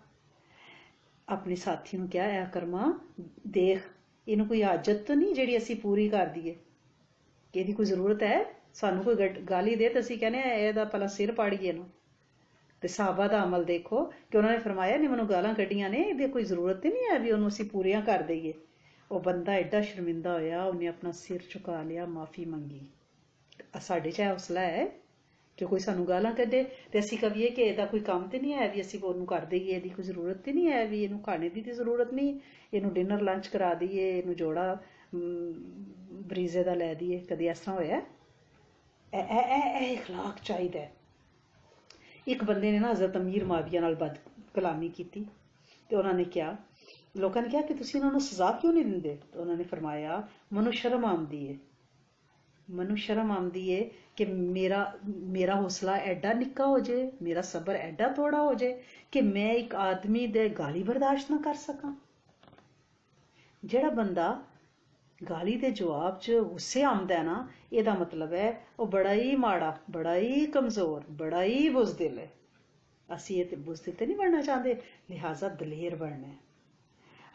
ਆਪਣੇ ਸਾਥੀ ਨੂੰ ਕਿਹਾ, ਐ ਕਰਮਾ ਦੇਖ, ਇਹਨੂੰ ਕੋਈ ਹਾਜਤ ਤਾਂ ਨਹੀਂ ਜਿਹੜੀ ਅਸੀਂ ਪੂਰੀ ਕਰ ਦਈਏ, ਕਿ ਇਹਦੀ ਕੋਈ ਜ਼ਰੂਰਤ ਹੈ। ਸਾਨੂੰ ਕੋਈ ਗਾਲੀ ਦੇ ਤਾਂ ਅਸੀਂ ਕਹਿੰਦੇ ਇਹਦਾ ਪਹਿਲਾਂ ਸਿਰ ਪਾੜੀਏ ਇਹਨੂੰ। ਤੇ ਸਾਹਬਾ ਦਾ ਅਮਲ ਦੇਖੋ ਕਿ ਉਹਨਾਂ ਨੇ ਫਰਮਾਇਆ, ਨਹੀਂ ਮੈਨੂੰ ਗਾਲਾਂ ਕੱਢੀਆਂ ਨੇ, ਇਹਦੀ ਕੋਈ ਜ਼ਰੂਰਤ ਹੀ ਨਹੀਂ ਹੈ ਵੀ ਉਹਨੂੰ ਅਸੀਂ ਪੂਰੀਆਂ ਕਰ ਦਈਏ। ਉਹ ਬੰਦਾ ਐਡਾ ਸ਼ਰਮਿੰਦਾ ਹੋਇਆ, ਉਹਨੇ ਆਪਣਾ ਸਿਰ ਝੁਕਾ ਲਿਆ, ਮਾਫੀ ਮੰਗੀ। ਸਾਡੇ 'ਚ ਹੌਸਲਾ ਹੈ ਕਿ ਕੋਈ ਸਾਨੂੰ ਗਾਲਾਂ ਕੱਢੇ ਤੇ ਅਸੀਂ ਕਹੀਏ ਕਿ ਇਹਦਾ ਕੋਈ ਕੰਮ ਤੇ ਨਹੀਂ ਹੈ ਵੀ ਅਸੀਂ ਉਹਨੂੰ ਕਰ ਦਈਏ, ਇਹਦੀ ਕੋਈ ਜ਼ਰੂਰਤ ਤੇ ਨਹੀਂ ਹੈ ਵੀ ਇਹਨੂੰ ਖਾਣੇ ਦੀ ਤਾਂ ਜ਼ਰੂਰਤ ਨਹੀਂ, ਇਹਨੂੰ ਡਿਨਰ ਲੰਚ ਕਰਾ ਦਈਏ, ਇਹਨੂੰ ਜੋੜਾ ਬਰੀਜ਼ੇ ਦਾ ਲੈ ਦਈਏ। ਕਦੇ ਇਸ ਤਰ੍ਹਾਂ ਹੋਇਆ? ਇਹ اخلاق ਚਾਹੀਦਾ ਹੈ। ਇੱਕ ਬੰਦੇ ਨੇ ਨਾ ਹਜ਼ਰਤ ਅਮੀਰ ਮਾਵੀਆ ਨਾਲ ਬਦ ਕਲਾਮੀ ਕੀਤੀ ਤੇ ਉਹਨਾਂ ਨੇ ਕਿਹਾ, ਲੋਕਾਂ ਨੇ ਕਿਹਾ ਕਿ ਤੁਸੀਂ ਇਹਨਾਂ ਨੂੰ ਸਜ਼ਾ ਕਿਉਂ ਨਹੀਂ ਦਿੰਦੇ? ਤੇ ਉਹਨਾਂ ਨੇ ਫਰਮਾਇਆ, ਮੈਨੂੰ ਸ਼ਰਮ ਆਉਂਦੀ ਹੈ, ਮੈਨੂੰ ਸ਼ਰਮ ਆਉਂਦੀ ਹੈ ਕਿ ਮੇਰਾ ਹੌਸਲਾ ਐਡਾ ਨਿੱਕਾ ਹੋ ਜਾਏ, ਮੇਰਾ ਸਬਰ ਐਡਾ ਥੋੜਾ ਹੋ ਜਾਏ ਕਿ ਮੈਂ ਇੱਕ ਆਦਮੀ ਦੇ ਗਾਲੀ ਬਰਦਾਸ਼ਤ ਨਾ ਕਰ ਸਕਾਂ। ਜਿਹੜਾ ਬੰਦਾ ਗਾਲੀ ਦੇ ਜਵਾਬ 'ਚ ਗੁੱਸੇ ਆਉਂਦਾ ਨਾ, ਇਹਦਾ ਮਤਲਬ ਹੈ ਉਹ ਬੜਾ ਹੀ ਮਾੜਾ, ਬੜਾ ਹੀ ਕਮਜ਼ੋਰ, ਬੜਾ ਹੀ ਬੁਜ਼ਦਿਲ ਹੈ। असी ये बुज़दिल ते नहीं बनना चाहते, लिहाजा दलेर बनना है।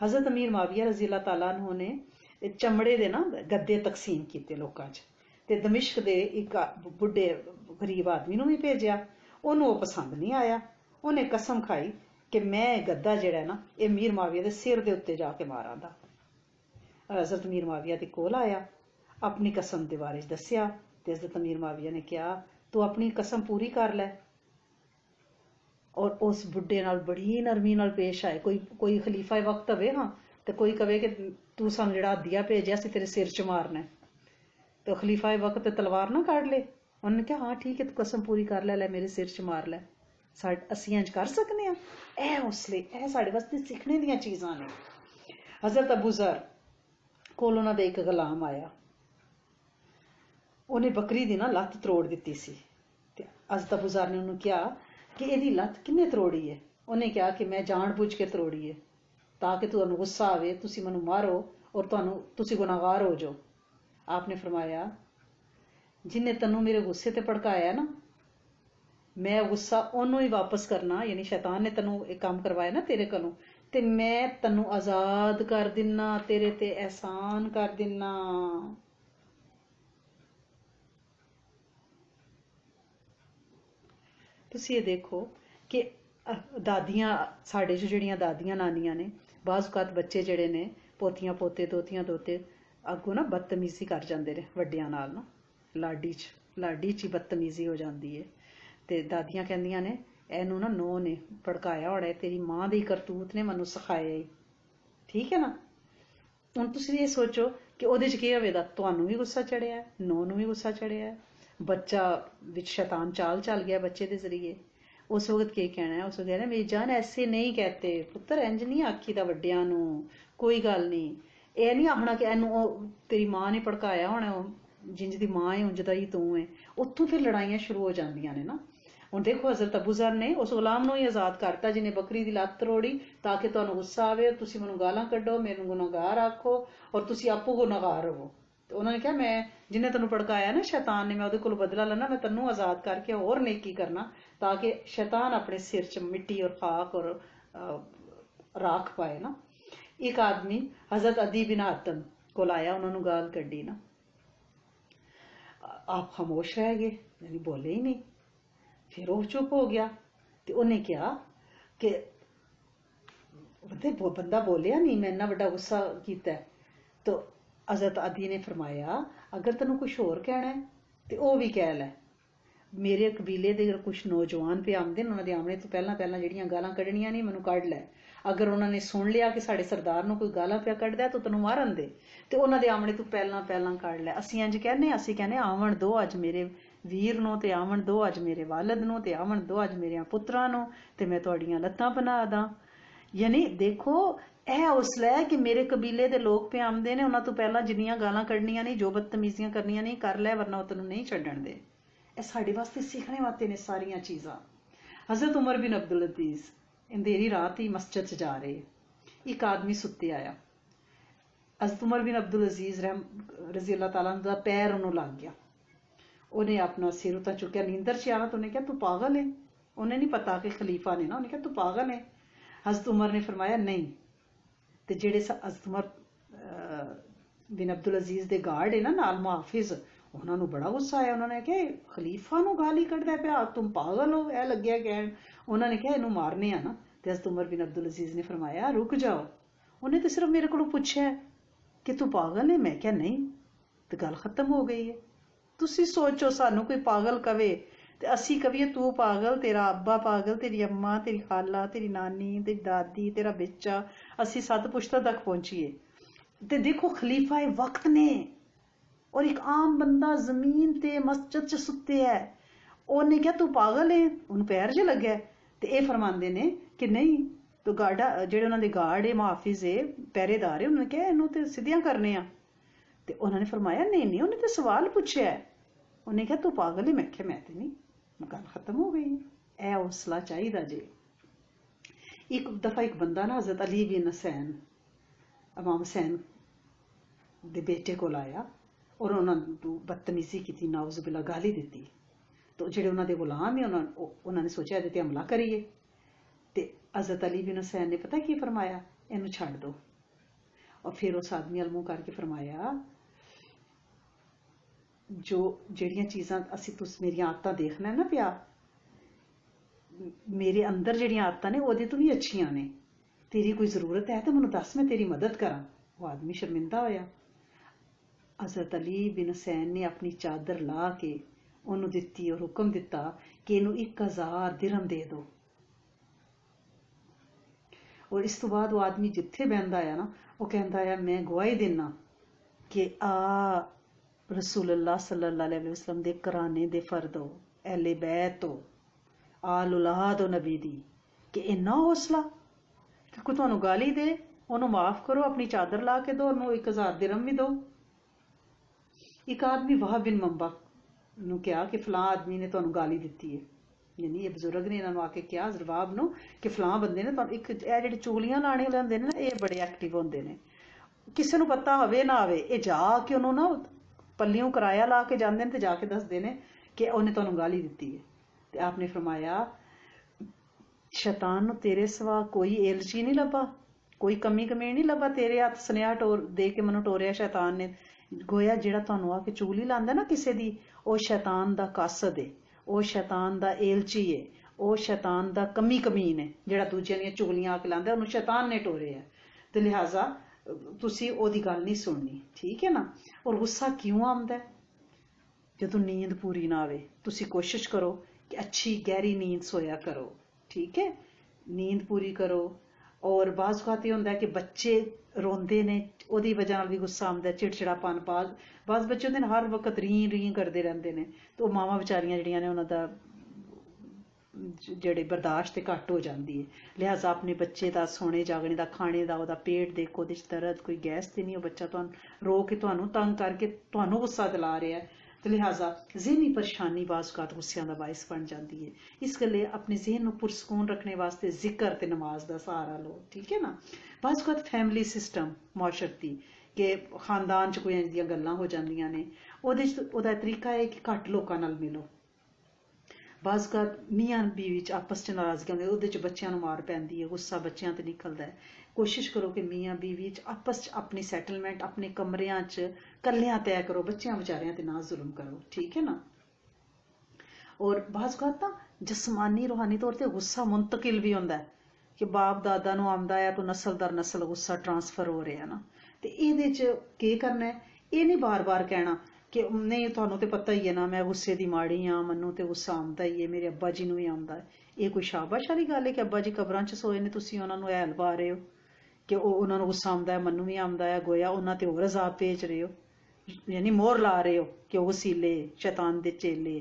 हज़रत अमीर माविया रज़ी अल्लाह तआला अन्हु ने चमड़े दे ना गद्दे तकसीम किते लोकां च, ते दमिश्क दे एक बुढ़े गरीब आदमी नूं भी भेजिया। ओनू वो पसंद नहीं आया। उन्हें कसम खाई कि मैं गद्दा जेड़ा ना ये मीर माविया दे सिर दे उत्ते जाके मारांगा। हज़रत अमीर माविया दे कोल आया, अपनी कसम दे बारे च दस्सिया, ते हज़रत अमीर माविया ने कहा तू अपनी कसम पूरी कर लै। और उस बुढ़े नाल बड़ी नरमी नाल पेश आए। कोई खलीफा वक्त होवे हाँ, ते कोई कवे कि तू सानू जेड़ा हदिया भेजिया असीं तेरे सिर च मारना है, तो खलीफा वक्त तलवार ना काट ले। उन्होंने कहा हाँ ठीक है, तू कसम पूरी कर लै, मेरे सिर च मार लै। असीं इंज कर सकने आं? ए हौसले, ए साढ़े वास्ते सिक्खने दियां चीज़ां ने। हज़रत अबू ज़र कोल उन्हां दा एक गुलाम आया, उन्हें बकरी दी ना लत्त त्रोड़ दित्ती सी। ते हज़रत अबू ज़र ने उन्होंने कहा कि इहदी लत्त किन्ने त्रोड़ी है? उन्हें कहा कि मैं जान बुझ के त्रोड़ी है, ताकि तुहानू गुस्सा आवे, तुसी मैनू मारो और तुसी गुनाहगार हो जाओ। आपने फरमाया जिन्हें तन्नू मेरे गुस्से ते भड़काया ना, मैं गुस्सा ओनू ही वापस करना, यानी शैतान ने तन्नू एक काम करवाया ना तेरे कोलों, ते मैं तन्नू आज़ाद कर दिना, तेरे ते एहसान कर दिना। तुसी ये देखो कि दादियां साढ़े च जेहड़ियां दादियां नानियां ने, बाज़ औकात बच्चे जेहड़े ने पोतियां पोते दोतियां दोते अगों ना बदतमीजी कर जांदे ने वड्डियां नाल ना, लाडी च ही बदतमीजी हो जाती है। ते दादियां कहंदियां ने एनू ना नौ ने भड़काया होना, तेरी मां दी करतूत ने मैनू सखाया ही। ठीक है ना? हुण तुसीं ये सोचो कि ओहदे च केह् होवे दा, तुहानू भी गुस्सा चढ़िया है, नौ नू भी गुस्सा चढ़िया है, बच्चा विच शैतान चाल चल गया बच्चे दे जरिए। उस वक्त केह् कहना है? उस वक्त कहना मेरी जान ऐसे नहीं कहते पुत्तर, इंज नहीं आखी दा वड्डियां नू, कोई गल नहीं। एह् नहीं आखना कि एनू तेरी मां ने भड़काया होना, जिंज दी मां है उंज दा ही तू है। उत्थों फिर लड़ाइयां शुरू हो जांदियां ने ना। हुण देखो हज़रत अबू ज़र ने उस गुलाम नू ही आज़ाद करता जिन्हें बकरी दी लत्त तरोड़ी, ताकि तुहानू गुस्सा आवे, तुसी मैनू गालां कड्डो, मैनू गुनाहगार आखो और तुसी आपू गुनाहगार होवो। ते उन्होंने कहा मैं जिन्हें तेनू भड़काया ना शैतान ने, मैं ओहदे कोलों बदला लैना, मैं तेनू आज़ाद करके होर नेकी करना, ताकि शैतान अपने सिर च मिट्टी और खाक और राख पाए ना। एक आदमी हज़रत अदी बिन हातम कोल आया, उन्होंने गाल कड्डी ना, आप खामोश रह गए, यानी बोले ही नहीं। फिर वो चुप हो गया, तो उन्हें कहा कि बंदा बोलिया नहीं, मैं इन्ना बड़ा गुस्सा किया। तो हज़रत अदी ने फरमाया अगर तेन कुछ होर कहना है तो वह भी कह लै। मेरे कबीले के कुछ नौजवान पे आमदे ने, उन्होंने आमने तो पहला पहला जिहड़ियां गालां कड्ढनियां ने मैनू कढ लै। अगर उन्होंने सुन लिया कि साढ़े सरदार नूं कोई गालां पिया कढदा तो तेनू मारन दे, तो उन्होंने आमने तो पहला पहला कढ लै। असीं इंज कहने, असीं कहने आवन दो अज मेरे वीर नूं, ते आवन दो अज मेरे वालद नूं, ते आवन दो अज मेरे पुत्रां नूं, ते मैं तुहाड़ियां लत्तां बना दा। यानी देखो यह हौसला है कि मेरे कबीले के लोग पे आमदे ने, उन्होंने तो पहला जिन्नियां गालां कढनियां नहीं, जो बदतमीजियां करनियां नहीं कर लै, वरना वो तेनू नहीं छड्डण दे। ਇਹ ਸਾਡੇ वास्ते सीखने वास्ते ने सारिया चीज़ा। हज़रत उमर बिन अब्दुल अजीज अंधेरी रात ही मस्जिद च जा रहे, एक आदमी सुत्ते आया। हज़रत उमर बिन अब्दुल अजीज रज़ी अल्लाह तआला दा पैर उन्होंने लग गया। उन्हें अपना सिर उतना चुक्या, नींदर च आना, तो उन्हें कहा तू पागल है। उन्हें नहीं पता कि खलीफा ने ना, उन्हें कहा तू पागल है। हज़रत उमर ने फरमाया नहीं। तो जेडे हज़रत उमर बिन अब्दुल अजीज के गार्ड है ना नाल मुहाफिज, उन्होंने बड़ा गुस्सा आया। उन्होंने कहा खलीफा नूं गाली कढ़दा पिया, तुम पागल हो, यह लग्या कहण। उन्होंने कहा इनू मारने आ ना। तो हज़रत उमर बिन अब्दुल अजीज ने फरमाया रुक जाओ, उन्हें तो सिर्फ मेरे को पूछा कि तू पागल है, मैं क्या नहीं, तो गल खत्म हो गई है। तुसी सोचो सानू कोई पागल कवे ते असी कविए तू पागल, तेरा अब्बा पागल, तेरी अम्मा, तेरी खाला, तेरी नानी, तेरी दादी, तेरा बच्चा, असी सत्त पुश्ता तक पहुंचीए। ते देखो खलीफा वक्त ने और एक आम बंदा जमीन ते मस्जिद च सुते है, उन्हें क्या तू पागल है, उन पैर च लग्या। ते एह फरमांदे ने कि नहीं, तो गार्डा जेहड़े उन्होंने गार्ड है, मुहाफिज है, पहरेदार है, उन्होंने कहा इनू ते सिद्धियां करने आ। ते उन्होंने फरमाया नहीं नहीं, उन्हें तो सवाल पूछा है। उन्हें कहा तू पागल है, मैं क्या, मैं तो नहीं, गल खत्म हो गई है। ए हौसला चाहिए जे। एक दफा एक बंदा ना हज़रत अली बिन हुसैन, इमाम हुसैन दे बेटे को आया और उन्होंने बदतमीजी की, नाउज़ बिल्ला गाली दी। तो ਜਿਹੜੇ ਉਹਨਾਂ ਦੇ ਗੁਲਾਮ ਹੈ ਉਹਨਾਂ ਨੇ ਸੋਚਿਆ ਇਹਦੇ ਤੇ ਹਮਲਾ ਕਰੀਏ। ਤੇ हज़रत अली बिन हुसैन ने पता की फरमाया, इनू छड़ दो। और फिर उस आदमी अल मूँह करके फरमाया, जो ਜਿਹੜੀਆਂ ਚੀਜ਼ਾਂ ਅਸੀਂ ਤੁਸੀਂ ਮੇਰੀਆਂ ਆਦਤਾਂ ਦੇਖਣਾ ਨਾ ਪਿਆ, ਮੇਰੇ ਅੰਦਰ ਜਿਹੜੀਆਂ ਆਦਤਾਂ ਨੇ ਉਹਦੇ ਤੋਂ ਵੀ ਅੱਛੀਆਂ ਨੇ, ਤੇਰੀ ਕੋਈ ਜ਼ਰੂਰਤ ਹੈ ਤਾਂ ਮੈਨੂੰ ਦੱਸ, ਮੈਂ ਤੇਰੀ ਮਦਦ ਕਰਾਂ। ਉਹ ਆਦਮੀ ਸ਼ਰਮਿੰਦਾ ਹੋਇਆ। हज़रत अली बिन हुसैन ने अपनी चादर ला के ਉਹਨੂੰ ਦਿੱਤੀ और हुक्म दिता कि ਇਹਨੂੰ 1000 दिरहम दे दो। और इस तो बाद वो आदमी जिथे बहता है ना, वो कहता है मैं गवाही देना कि आ रसूलुल्लाह सल्लल्लाहु अलैहि वसल्लम दे घराने दे फर्द हो, अहले बैत हो, आल औलाद हो नबी दी, कि इन्ना हौसला कि कोई तुहानू गाली दे उन्होंने माफ करो, अपनी चादर ला के दो, उन्होंने 1000 दिरहम भी दो। एक आदमी वहाब बिन मंबा नू कहा कि फलां आदमी ने तुहानू गाली दी है, यानी ये बजुर्ग ने इन्होंने आके कहा जवाब न कि फलां बंदे ने तुहानू, एक जेहड़े चुगलियां लाने वाले होंदे ने ना, ये बड़े एक्टिव होंदे ने, किसी नू पता होवे ना होवे, ये जाके उन्होंने ना पल्लियों किराया ला के जाते हैं तो जाके दसदे ने कि उन्हें तुहानू गाली दी है। तो आपने फरमाया, शैतान नू तेरे सिवा कोई एलची नहीं लभा, कोई कमी कमी नहीं लभा, तेरे हथ सनेहा टोर दे के मैनू टोरिया शैतान ने। गोया जिहड़ा तुहानू आके चुगली लांदा ना किसी दी, वो शैतान दा कासद है, वो शैतान दा एलची है, वो शैतान दा कमी कमीन है, जिहड़ा दूजियां दियां चुगलियां आके लांदा उहनू शैतान ने टोरिया। तो लिहाजा तुसी ओहदी गल नहीं सुननी, ठीक है ना। और गुस्सा क्यों आंदा है? जदों नींद पूरी ना आवे। तुसी कोशिश करो कि अच्छी गहरी नींद सोया करो, ठीक है, नींद पूरी करो। और बाज़ औक़ात ये होंदा है कि बच्चे रोंदे ने, ओहदी वजह नाल भी गुस्सा आंदा है, चिड़चिड़ापन। बाज़ बच्चे होंदे ने हर वक्त रीं करदे रहिंदे ने, तो मावां बेचारियां जिहड़ियां ने उन्हां दा ਜਿਹੜੇ बर्दाश्त ते घट हो जाती है। लिहाजा अपने बच्चे का सोने जागने का, खाने का, ਉਹਦਾ पेट देखो, ਉਹਦੇ 'ਚ दर्द, कोई गैस तो नहीं, वो बच्चा ਤੁਹਾਨੂੰ रो के ਤੁਹਾਨੂੰ तंग करके ਤੁਹਾਨੂੰ गुस्सा दिला रहा है। तो लिहाजा जहनी परेशानी बाज़ औक़ात गुस्सियां का बायस बन जाती है। इस गल्ले अपने जहन को पुरसकून रखने वास्ते जिक्र ते नमाज का सहारा लो, ठीक है ना। बाज़ औक़ात फैमिली सिस्टम माशरती कि खानदान च कोई इंज दियां गल्लां हो जांदियां ने, ਉਹਦਾ तरीका है कि घट लोकां नाल मिलो। बाज़ औक़ात मियाँ बीवी च आपस च नाराज़गी होंदी, ਉਹਦੇ 'ਚ ਬੱਚਿਆਂ ਨੂੰ मार पैंदी है, गुस्सा बच्चों ते निकलदा है। कोशिश करो कि मियाँ बीवी च आपस च अपनी सैटलमेंट अपने कमरियां च कल्लियां तय करो, बच्चों बेचारियां ते ना जुल्म करो, ठीक है ना। और बाज़ औक़ात ना जिस्मानी रूहानी तौर पर गुस्सा मुंतकिल भी होंदा है कि बाप दादा नूं आंदा है तो नस्ल दर नस्ल गुस्सा ट्रांसफर हो रहा है ना। तो ये केह् करना है, ये नहीं बार बार कहना कि नहीं तुहानू तो पता ही है ना, मैं गुस्से की माड़ी हाँ, मन्नू तो गुस्सा आंदा ही है, मेरे अब्बा जी नूं ही आंदा है। ये कोई शाबाश वाली गल है कि अब्बा जी कबरां च सोए ने, तुसीं उन्हां नूं हैल पा रहे हो कि उन्हां नूं गुस्सा आंदा है, मन्नू भी आंदा है, गोया उन्हां ते होर अजाब भेज रहे हो, यानी मोहर ला रहे हो कि वो वसीले शैतान दे चेले।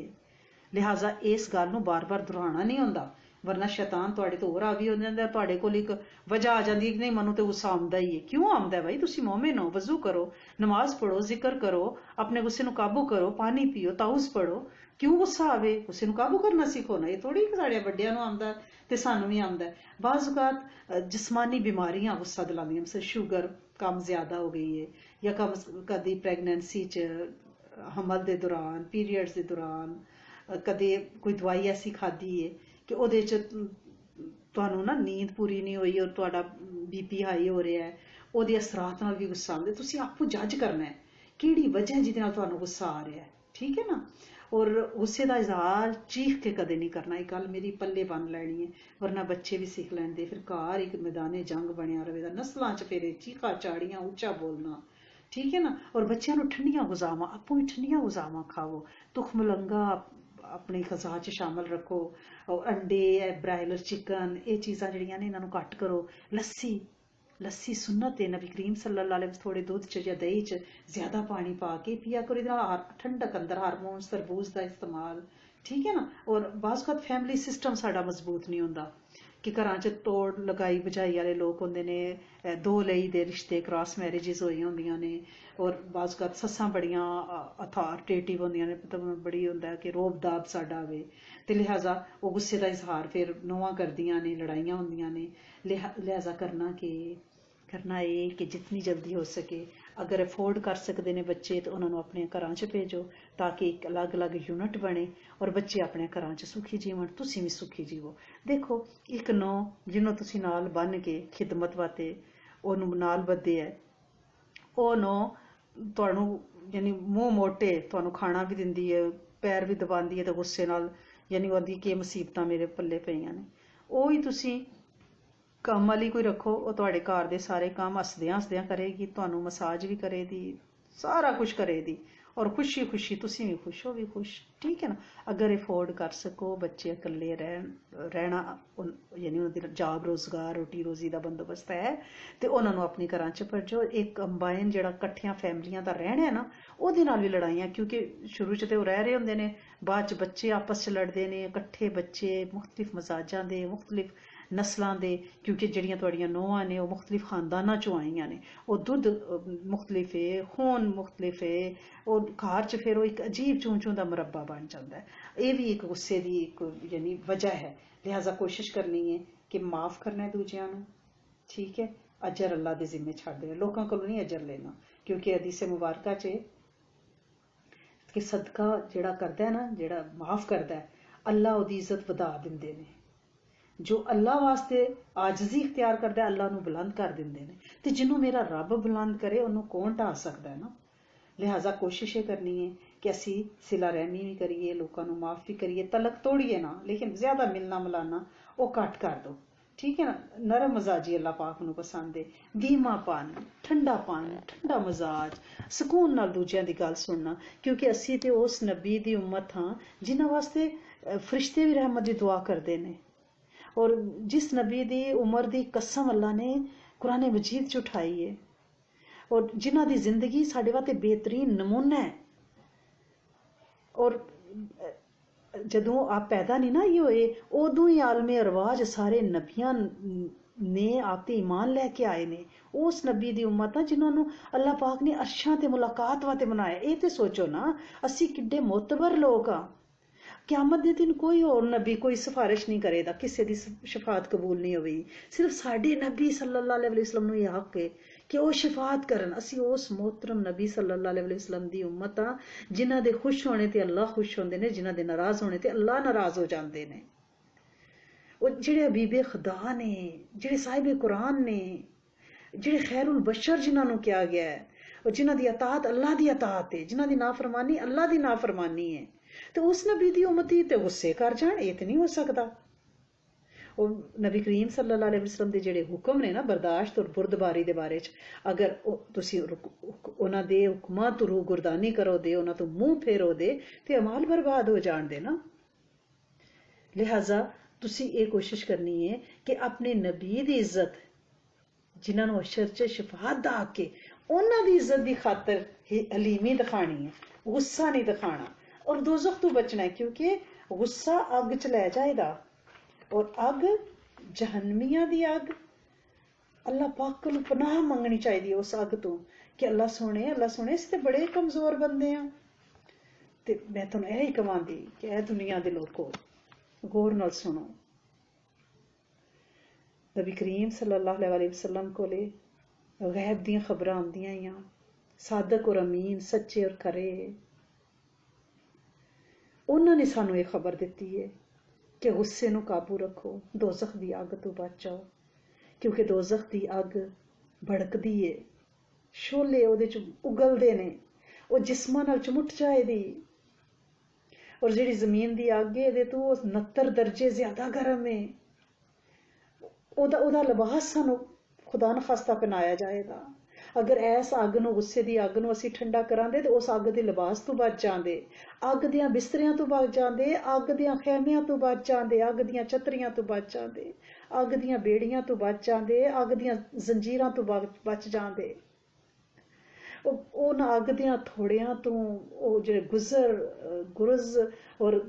लिहाजा इस गल नूं बार बार दोहराना नहीं होंदा, वरना शैतान तुहाडे तो होर हावी हो जांदा है। तुहाडे कोल एक वजह आ जाती है कि नहीं मनु तो गुस्सा आंदा ही है। क्यों आंदा है भाई? तुसीं मोमिन हो, वजू करो, नमाज पढ़ो, जिक्र करो, अपने गुस्से नूं काबू करो, पानी पियो, ताउज़ पढ़ो। क्यों गुस्सा आवे? गुस्से नूं काबू करना सीखो ना। ये थोड़ी साढ़े वड्डियां नूं आंदा ते सानूं भी आंदा है। बाज़ औक़ात जिस्मानी बीमारियां गुस्सा दिलांदियां, जैसे शुगर कम ज़्यादा हो गई है, या कदी प्रैगनेंसी च हमल के दौरान, पीरियड्स के दौरान, कदे कोई दवाई ऐसी खाधी है कि ਉਹਦੇ 'ਚ ਤੁਹਾਨੂੰ ਨਾ नींद पूरी नहीं हुई और ਤੁਹਾਡਾ BP हाई हो रहा है, ਉਹਦੇ ਅਸਰਾਤ ਨਾਲ ਵੀ ਗੁੱਸਾ ਆਉਂਦਾ। ਤੁਸੀਂ ਆਪੂ ਜੱਜ ਕਰਨਾ ਹੈ ਕਿਹੜੀ ਵਜ੍ਹਾ ਜਿਹਦੇ ਨਾਲ ਤੁਹਾਨੂੰ ਗੁੱਸਾ ਆ ਰਿਹਾ ਹੈ, ठीक है ना। और गुस्से का इजहार चीख के कदे नहीं करना। एक गल मेरी पल्ले बन लैनी है, वरना बच्चे भी सीख लेंदे, फिर घर एक मैदाने जंग बनया रहे, नस्लों च फिर चीखा चाड़ियां, उच्चा बोलना, ठीक है ना। और बच्चों को ठंडियां गुजावां, आपू भी ठंडियां गुजावां खावो, तुख मुलंगा अपनी ग़ज़ा च शामिल रखो, और अंडे, ब्रायलर चिकन, ये चीज़ां जिहड़ियां ने इन्हां नूं घट करो। लस्सी सुन्नत है, नबी करीम सल्लल्लाहु अलैहि वसल्लम थोड़े दुध च या दही च ज़्यादा पानी पा के पिया करो, इहदे नाल ठंडक अंदर, हारमोन्स, तरबूज का इस्तेमाल, ठीक है ना। और बाज़ औक़ात फैमिली सिस्टम साडा मजबूत नहीं होंदा कि घरां च तोड़ लगाई बजाई वाले लोग होंदे ने, दो लई दे रिश्ते, क्रॉस मैरिजेस होई होंदियां ने। और बाज़ औक़ात सस्सां बड़ियां अथॉरिटेटिव होंदियां ने, मतलब बड़ी होंदा है कि रोब दाब साडा आवे, ते लिहाजा वो गुस्से का इजहार फिर नोआं करदियां ने, लड़ाइयां होंदियां ने। लिहाजा करना कि करना ये कि जितनी जल्दी हो सके अगर अफोर्ड कर सकते हैं बच्चे तो उन्होंने अपने घरों च भेजो ताकि एक अलग अलग यूनिट बने और बच्चे अपने घरों च सुखी जीवन, तुसी भी सुखी जीवो। देखो एक नौ जिन्हों तुसी नाल बन के खिदमत वास्ते ਉਹਨੂੰ ਨਾਲ ਬੱਧੇ ਹੈ, ਉਹ ਨੌ ਤੁਹਾਨੂੰ ਯਾਨੀ ਮੂੰਹ ਮੋਟੇ ਤੁਹਾਨੂੰ ਖਾਣਾ ਵੀ ਦਿੰਦੀ ਹੈ, ਪੈਰ ਵੀ ਦਬਾਉਂਦੀ ਹੈ ਤੇ ਗੁੱਸੇ ਨਾਲ ਯਾਨੀ ਉਹਦੀ ਕੀ ਮੁਸੀਬਤਾਂ ਮੇਰੇ ਪੱਲੇ ਪਈਆਂ ਨੇ, ਉਹ ਹੀ ਤੁਸੀਂ ਕੰਮ ਵਾਲੀ ਕੋਈ ਰੱਖੋ, ਉਹ ਤੁਹਾਡੇ ਘਰ ਦੇ ਸਾਰੇ ਕੰਮ ਹੱਸਦਿਆਂ ਹੱਸਦਿਆਂ ਕਰੇਗੀ, ਤੁਹਾਨੂੰ ਮਸਾਜ ਵੀ ਕਰੇਗੀ, ਸਾਰਾ ਕੁਝ ਕਰੇਗੀ और खुशी खुशी तुसी भी खुश हो भी खुश, ठीक है ना। अगर अफोर्ड कर सको बच्चे इकल्ले रहना यानी उन्होंने जॉब रोजगार रोटी रोजी का बंदोबस्त है तो उन्होंने अपने घर च भेजो। एक कंबाइन जो कट्ठिया फैमिलियां का रहना है ना, वो भी लड़ाइयां, क्योंकि शुरू च तो रह रहे होंगे ने, बाद च बच्चे आपस च लड़ते हैं, कट्ठे बच्चे मुख्तलिफ मजाजा के मुख्तलिफ नस्लों के, क्योंकि जड़ियाँ तुहाड़ियां नौहां ने वो मुख्तलिफ खानदाना चों आईयां ने, वो दुध मुख्तलिफ है, खून मुख्तलिफ है, और घर च फिर वो एक अजीब चूं चूं का मुरब्बा बन जाता है। ये भी एक गुस्से की एक यानी वजह है। लिहाजा कोशिश करनी है कि माफ़ करना है दूजियां नूं, ठीक है। अजर अल्लाह के जिम्मे छड्ड देना, लोगों को नहीं अजर लेना, क्योंकि हदीस मुबारका च कि सदका जिहड़ा करदा है ना, जिहड़ा माफ़ करदा है, अल्लाह उहदी इज्जत वधा दिंदे ने। जो अल्लाह वास्ते आजजी इख्तियार करता है, अल्लाह नूं बुलंद कर दिंदे ने, ते जिन्हों मेरा रब बुलंद करे उन्होंने कौन ढा सकता है ना। लिहाजा कोशिश ये करनी है कि असी सिला रहमी भी करिए, लोगों को माफ़ भी करिए, तलक तोड़िए ना, लेकिन ज़्यादा मिलना मिलाना वो घट कर दो, ठीक है ना। नरम मजाजी अल्लाह पाक नूं पसंद है, धीमापन, ठंडापन, ठंडा मजाज, सुकून नाल दूजियां दी गल सुनना, क्योंकि असी ते उस नबी दी उम्मत हाँ जिन्हां वास्ते फरिश्ते भी रहमत दी दुआ करते हैं, और जिस नबी दी उम्र दी कसम अल्लाह ने कुरान मजीद च उठाई है, और जिन्हां दी जिंदगी साडे वास्ते बेहतरीन नमूना है। और जदों आप पैदा नहीं ना ये होए, उदों ही आलमे अरवाज सारे नबियां ने आप ते ईमान लैके आए ने, उस नबी दी उम्मत आ जिन्होंने अल्लाह पाक ने अर्शां ते मुलाकात वास्ते बनाया। ये ते सोचो ना असी किड्डे मोतबर लोग आ। क्यामत के दिन कोई और नबी कोई सिफारिश नहीं करेगा, किसी की शफात कबूल नहीं होगी, सिर्फ साडे नबी सल्लल्लाहु अलैहि वसल्लम नूं यह हक है कि वो शफात करन। असी उस मोहतरम नबी सल्लल्लाहु अलैहि वसल्लम दी उम्मत आ जिन्हां दे खुश होने ते अल्लाह खुश होंदे ने, जिन्हां दे नाराज होने ते अल्लाह नाराज हो जाते हैं। वो जिहड़े हबीबे खुदा ने, जिहड़े साहिबे कुरान ने, जिहड़े खैरुल बशर जिन्हां नूं कहा गया है, और जिन्हां दी अतात अल्लाह दी अतात है, जिन्हां दी नाफरमानी अल्लाह दी नाफरमानी है, तो उस नबी दी उम्मती ते गुस्से कर जान, ये तो नहीं हो सकता। और नबी करीम सल्लल्लाहु अलैहि वसल्लम दे जेड़े हुक्म ने ना बर्दाश्त और बुरदबारी दे बारे च, अगर तुसी उन्हां दे हुक्मां तो रूगुरदानी करो दे, उन्हां तो मुंह फेरो दे, ते अमाल बर्बाद हो जान दे ना। लिहाजा तुसी ये कोशिश करनी है कि अपने नबी दी इज्जत, जिन्हां नूं अशर च शफात दा हक है, उन्हां दी इज्जत दी खातर हलीमी दिखानी है, गुस्सा नहीं दिखाना, और दोज़ख तो बचना है, क्योंकि गुस्सा अग च लै जाएगा, और अग जहन्नमियां दी अग, अल्लाह पाक कोलों पनाह मंगनी चाहिए उस अग तो कि अल्लाह सोने इस ते बड़े कमजोर बंदे हैं। ते मैं तुहानूं यही कहांदी कि ऐ दुनिया दे लोको गौर नाल सुनो, नबी करीम सल्लल्लाहु अलैहि वसल्लम कोले गैब दियां खबरां आंदियां आईयां, सादक और अमीन, सच्चे और खरे, उन्होंने सानू ये खबर दी है कि गुस्से नूं काबू रखो, दोज़ख दी अग तो बच जाओ, क्योंकि दोज़ख दी अग भड़कदी है, शोले उहदे च उगलदे ने, वो जिस्मां नाल चमुट जाएगी, और जिहड़ी जमीन दी अग है इहदे तो 69 दर्जे ज्यादा गर्म है। ओदा लिबास सानू खुदा न खास्ता पहनाया जाएगा। अगर ऐस अग नूं, गुस्से दी अग नूं असीं ठंडा करांदे ते उस अग दे लिबास तो बच जांदे, अग दियां बिस्तरियां तो बच जांदे, अग दियां खैमियां तो बच जांदे, अग दियां छतरियां तो बच जांदे, अग दियां बेड़ियां तो बच जांदे, अग दियां जंजीरां तो बच जांदे। उन अग दियां थोड़ियां तो वो जेह्ड़े गुरज और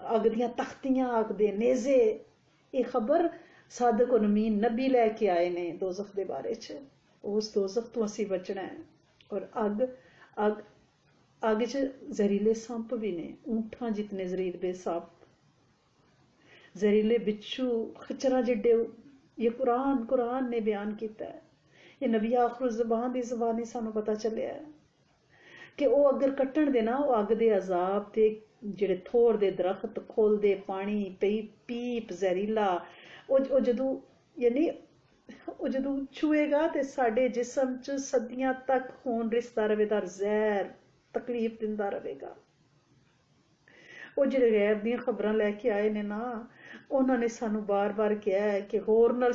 अग दियां तख्तियां, अग दे नेज़े, ये खबर सादक और अमीन नबी लैके आए ने दोज़ख दे बारे च। उस दोज़ख तो असी बचना है। और अग च जहरीले सांप भी ने, ऊंठां जितने जहरीले सांप, जहरीले बिच्छू, खच्चरां जिड्डे, ये कुरान ने बयान किया है। ये नबी आखिर ज़बान दी ज़बानी सानू पता चलिया कि वो अगर कट्टण दे ना वो अग दे अजाब ते जेड़े थोड़ दे दरख्त खोलदे पानी पीप जहरीला ਉਹ ਜਦੋਂ यानी ਉਹ ਜਦੋਂ छुएगा ते साडे जिस्म च सदियां तक खून रिसदा रहेगा जहर तकलीफ दिंदा रहेगा। ਉਹ ਜਿਹੜੇ ਗੈਬ ਦੀਆਂ ਖਬਰਾਂ ਲੈ ਕੇ ਆਏ ਨੇ ਨਾ ਉਹਨਾਂ ਨੇ ਸਾਨੂੰ ਬਾਰ-ਬਾਰ ਕਿਹਾ ਹੈ ਕਿ ਗੌਰ ਨਾਲ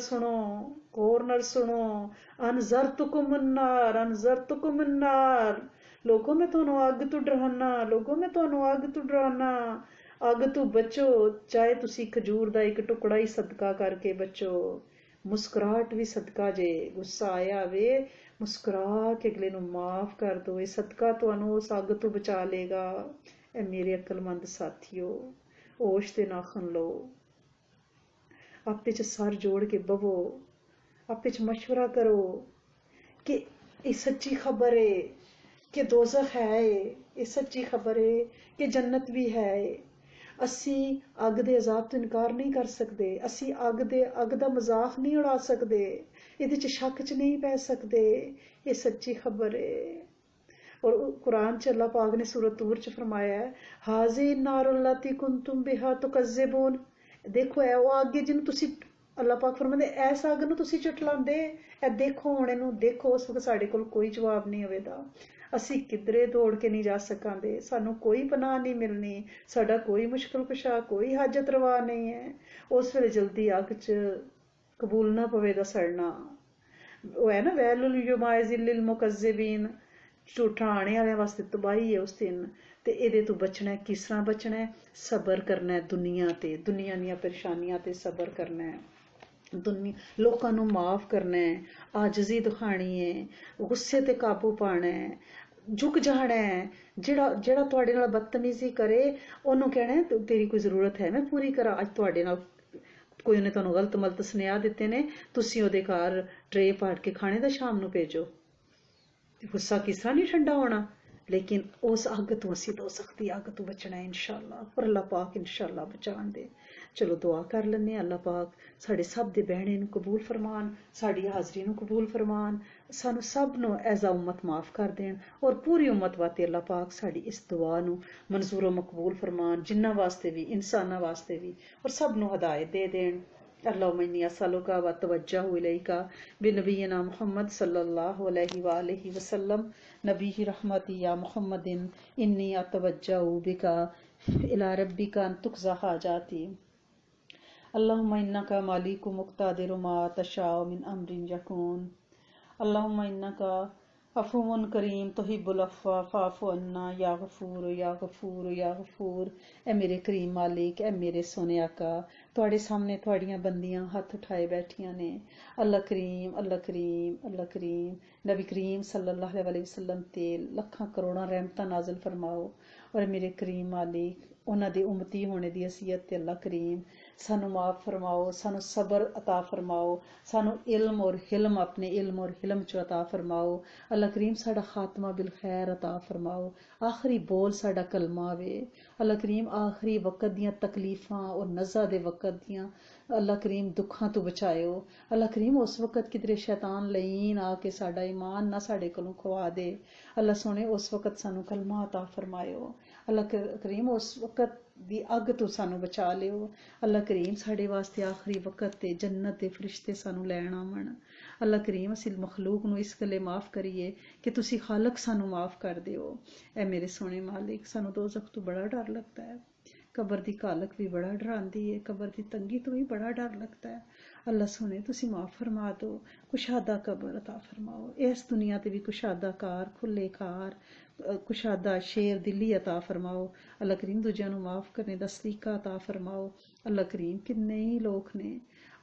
ਸੁਣੋ ਅਨਜ਼ਰਤੁकुम अन्नार लोगों में ਤੁਹਾਨੂੰ ਅੱਗ ਤੋਂ ਡਰਾਨਾ ਅੱਗ ਤੋਂ ਬਚੋ ਚਾਹੇ ਤੁਸੀਂ ਖਜੂਰ ਦਾ ਇੱਕ ਟੁਕੜਾ ਹੀ ਸਦਕਾ ਕਰਕੇ ਬਚੋ। ਮੁਸਕਰਾਹਟ ਵੀ ਸਦਕਾ ਜੇ ਗੁੱਸਾ ਆਇਆ ਵੇ ਮੁਸਕਰਾ ਕੇ ਅਗਲੇ ਨੂੰ ਮਾਫ ਕਰ ਦਿਓ ਇਹ ਸਦਕਾ ਤੁਹਾਨੂੰ ਉਸ ਅੱਗ ਤੋਂ ਬਚਾ ਲੇਗਾ। ए मेरे अकलमंद साथियों होश ते नाखन लो आपे च सर जोड़ के बवो आपे च मशवरा करो कि ये सच्ची खबर है कि दोज़ख है ये सच्ची खबर है कि जन्नत भी है। असी अग दे अजाब तो इनकार नहीं कर सकते असी अग दा मजाक नहीं उड़ा सकते इहदे च शक च नहीं पै सकते ये सच्ची खबर है। और कुरान च अल्लाह पाक ने सूरत तूर च फरमाया है हाज़ी नारुल्लती कुंतुम बिहा तुकज़्ज़िबून देखो है वो अग जिन्होंने तुसी अल्लाह पाक फरमांदे ऐस अग नूं तुसी झुठलांदे ए देखो हुण इहनूं देखो उस वक्त साडे कोल कोई जवाब नहीं होवेगा असी किधरे दौड़ के नहीं जा सकांदे सानू कोई पनाह नहीं मिलनी साडा कोई मुश्किल कुशा कोई हाजत रवा नहीं है उस वेले जल्दी अग च कबूल ना पवेगा सड़ना वो है ना वैलुल यौमइज़िन लिल मुकज़्ज़िबीन झूठा आने वाले वास्ते तबाही है उस दिन ते इहदे तो बचना है किस तरह बचना है सबर करना है दुनिया दी परेशानियां ते सबर करना है दुनिया लोकां नूं माफ करना है आजजी दिखानी है गुस्से ते काबू पाना है झुक जाना है जेड़ा तुहाडे नाल बदतमीजी करे ओनू कहना है तेरी कोई जरूरत है मैं पूरी करा अज तुहाडे नाल कोई उन्हें तुहानूं गलत मलत सुनेहा दित्ते ने तुसीं ओहदे घर ट्रे पाट के खाने दा शाम नूं भेजो गुस्सा किस तरह नहीं ठंडा होना लेकिन उस अग तो असी तो सकती अग तो बचना है इंशाअल्लाह और अल्लाह पाक इंशाअल्लाह बचाण दे। चलो दुआ कर लैने अल्लाह पाक साडे सब दे बहने नूं कबूल फरमान साडी हाज़री नूं कबूल फरमान सानू सब नूं एज आ उम्मत माफ कर देन और पूरी उम्मत वास्ते अल्लाह पाक साडी इस दुआ नूं मंजूर व मकबूल फरमान जिन्ना वास्ते भी इंसाना वास्ते भी और सब नूं हिदायत दे देन। अल्लाहुम्मा इन्नी अस्अलुका व तवज्जहु इलैका बिनबीना मुहम्मद सल्लल्लाहु अलैहि वालैहि वसल्लम नबी रहमती या मुहम्मदिन इन्नी अतवज्जहु बिका इला रब्बिका अन तुक़ज़ा हाजाती अल्लाहुम्मा इन्नका मालिकु मुक़्तादिरु मा तशाउ मिन अम्रिन यकून अल्लाहुम्मा इन्नका अफूमुन करीम तुहिब्बुल अफ़्वा फ़ाफ़ु अन्ना या गफ़ूर या गफ़ूर या गफ़ूर। ए मेरे करीम मालिक ए मेरे सोने आका तुहाडे सामने तुहाड़ियां बंदियां हथ उठाए बैठियां ने अल्लाह करीम अल्लाह करीम अल्लाह करीम नबी करीम सल्लल्लाहु अलैहि वसल्लम ते लखां करोड़ां रहमतां नाज़िल फरमाओ और मेरे करीम मालिक उन्हां दे उम्मती होने दी हसीयत ते अल्लाह करीम सानू माफ फरमाओ सानू सबर अता फरमाओ सानू इल्म और हिल्म अपने इल्म और हिल्म च अता फरमाओ अल्लाह करीम साडा खात्मा बिल खैर अता फरमाओ आखिरी बोल साडा कलमा वे अल्लाह करीम आखिरी वक्त दियां तकलीफां और नज़ा दे वक्त दियां अल्लाह करीम दुखां तो बचाओ अल्लाह करीम उस वक्त किधरे शैतान लईन आके साडा ईमान ना साडे कोलों खवा दे अल्लाह सोने उस वक्त सानू कलमा अता फरमायो अल्लाह करीम उस वक्त दी अग तो सानू बचा लियो अल्लाह करीम साडे वास्ते आखिरी वक्त ते जन्नत दे फरिश्ते सानू लैण आवन अल्लाह करीम असीं मखलूक नू इस गल्ले माफ करिए कि तुसी खालक सानू माफ कर दिओ ऐ मेरे सोने मालिक सानू दोज़ख तो बड़ा डर लगता है कबर दी कालक भी बड़ा डरांदी है कबर दी तंगी तो भी बड़ा डर लगता है अल्लाह सोने तुसी माफ फरमा दो कुशादा कबर अता फरमाओ इस दुनिया ते भी कुशादा कार खुले कार कुशादा शेर दिली अता फरमाओ अल्लाह करीम दूजियां नू माफ करने दा सलीका अता फरमाओ अल्लाह करीम किन्ने ही लोग ने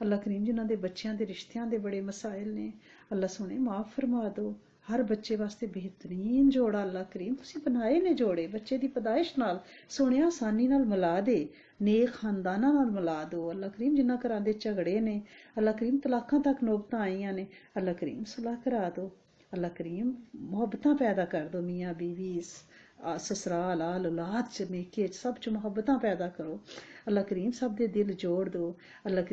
अल्लाह करीम जिन्हां दे बच्चियां दे रिश्तियां दे बड़े मसाइल ने अल्लाह सोने माफ फरमा दो हर बच्चे वास्ते बेहतरीन जोड़ा अल्लाह करीम तुसी बनाए ने जोड़े बच्चे दी पैदाइश नाल सोने आसानी नाल मिला दे नेक खानदाना नाल मिला दो अल्लाह करीम जिन्हां घरां दे झगड़े ने अल्लाह करीम तलाकां तक नौबतां आईयां ने अल्लाह करीम सुलह करा दो अल्लाह करीम मोहब्बतां पैदा कर दो मियाँ बीवी ससुराल आल औलाद च मेके च सब च मुहब्बतां पैदा करो। अल्लाह करीम सब दे दिल जोड़ दो। अल्लाह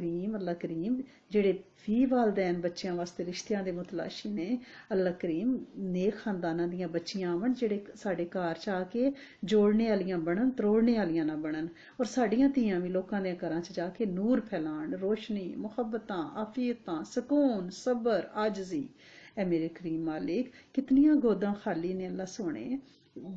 करीम जेह्ड़े फी वालदैन बच्चें वास्ते रिश्तेआं दे मुतलाशी ने, अल्लाह करीम नेक खानदानां दियां बच्चियां आवन जेह्ड़े साढ़े घर च आके जोड़ने आह्लियां बनन, त्रोड़ने आह्लियां ना बनन। और साड़ियां धियां भी लोकां दे घरां च जाके नूर फैलान, रोशनी, मुहब्बतां, आफियतां, सकून, सबर, आजजी। ऐ मेरे करीम मालिक कितनियां गोदां खाली ने अल्लाह सोने।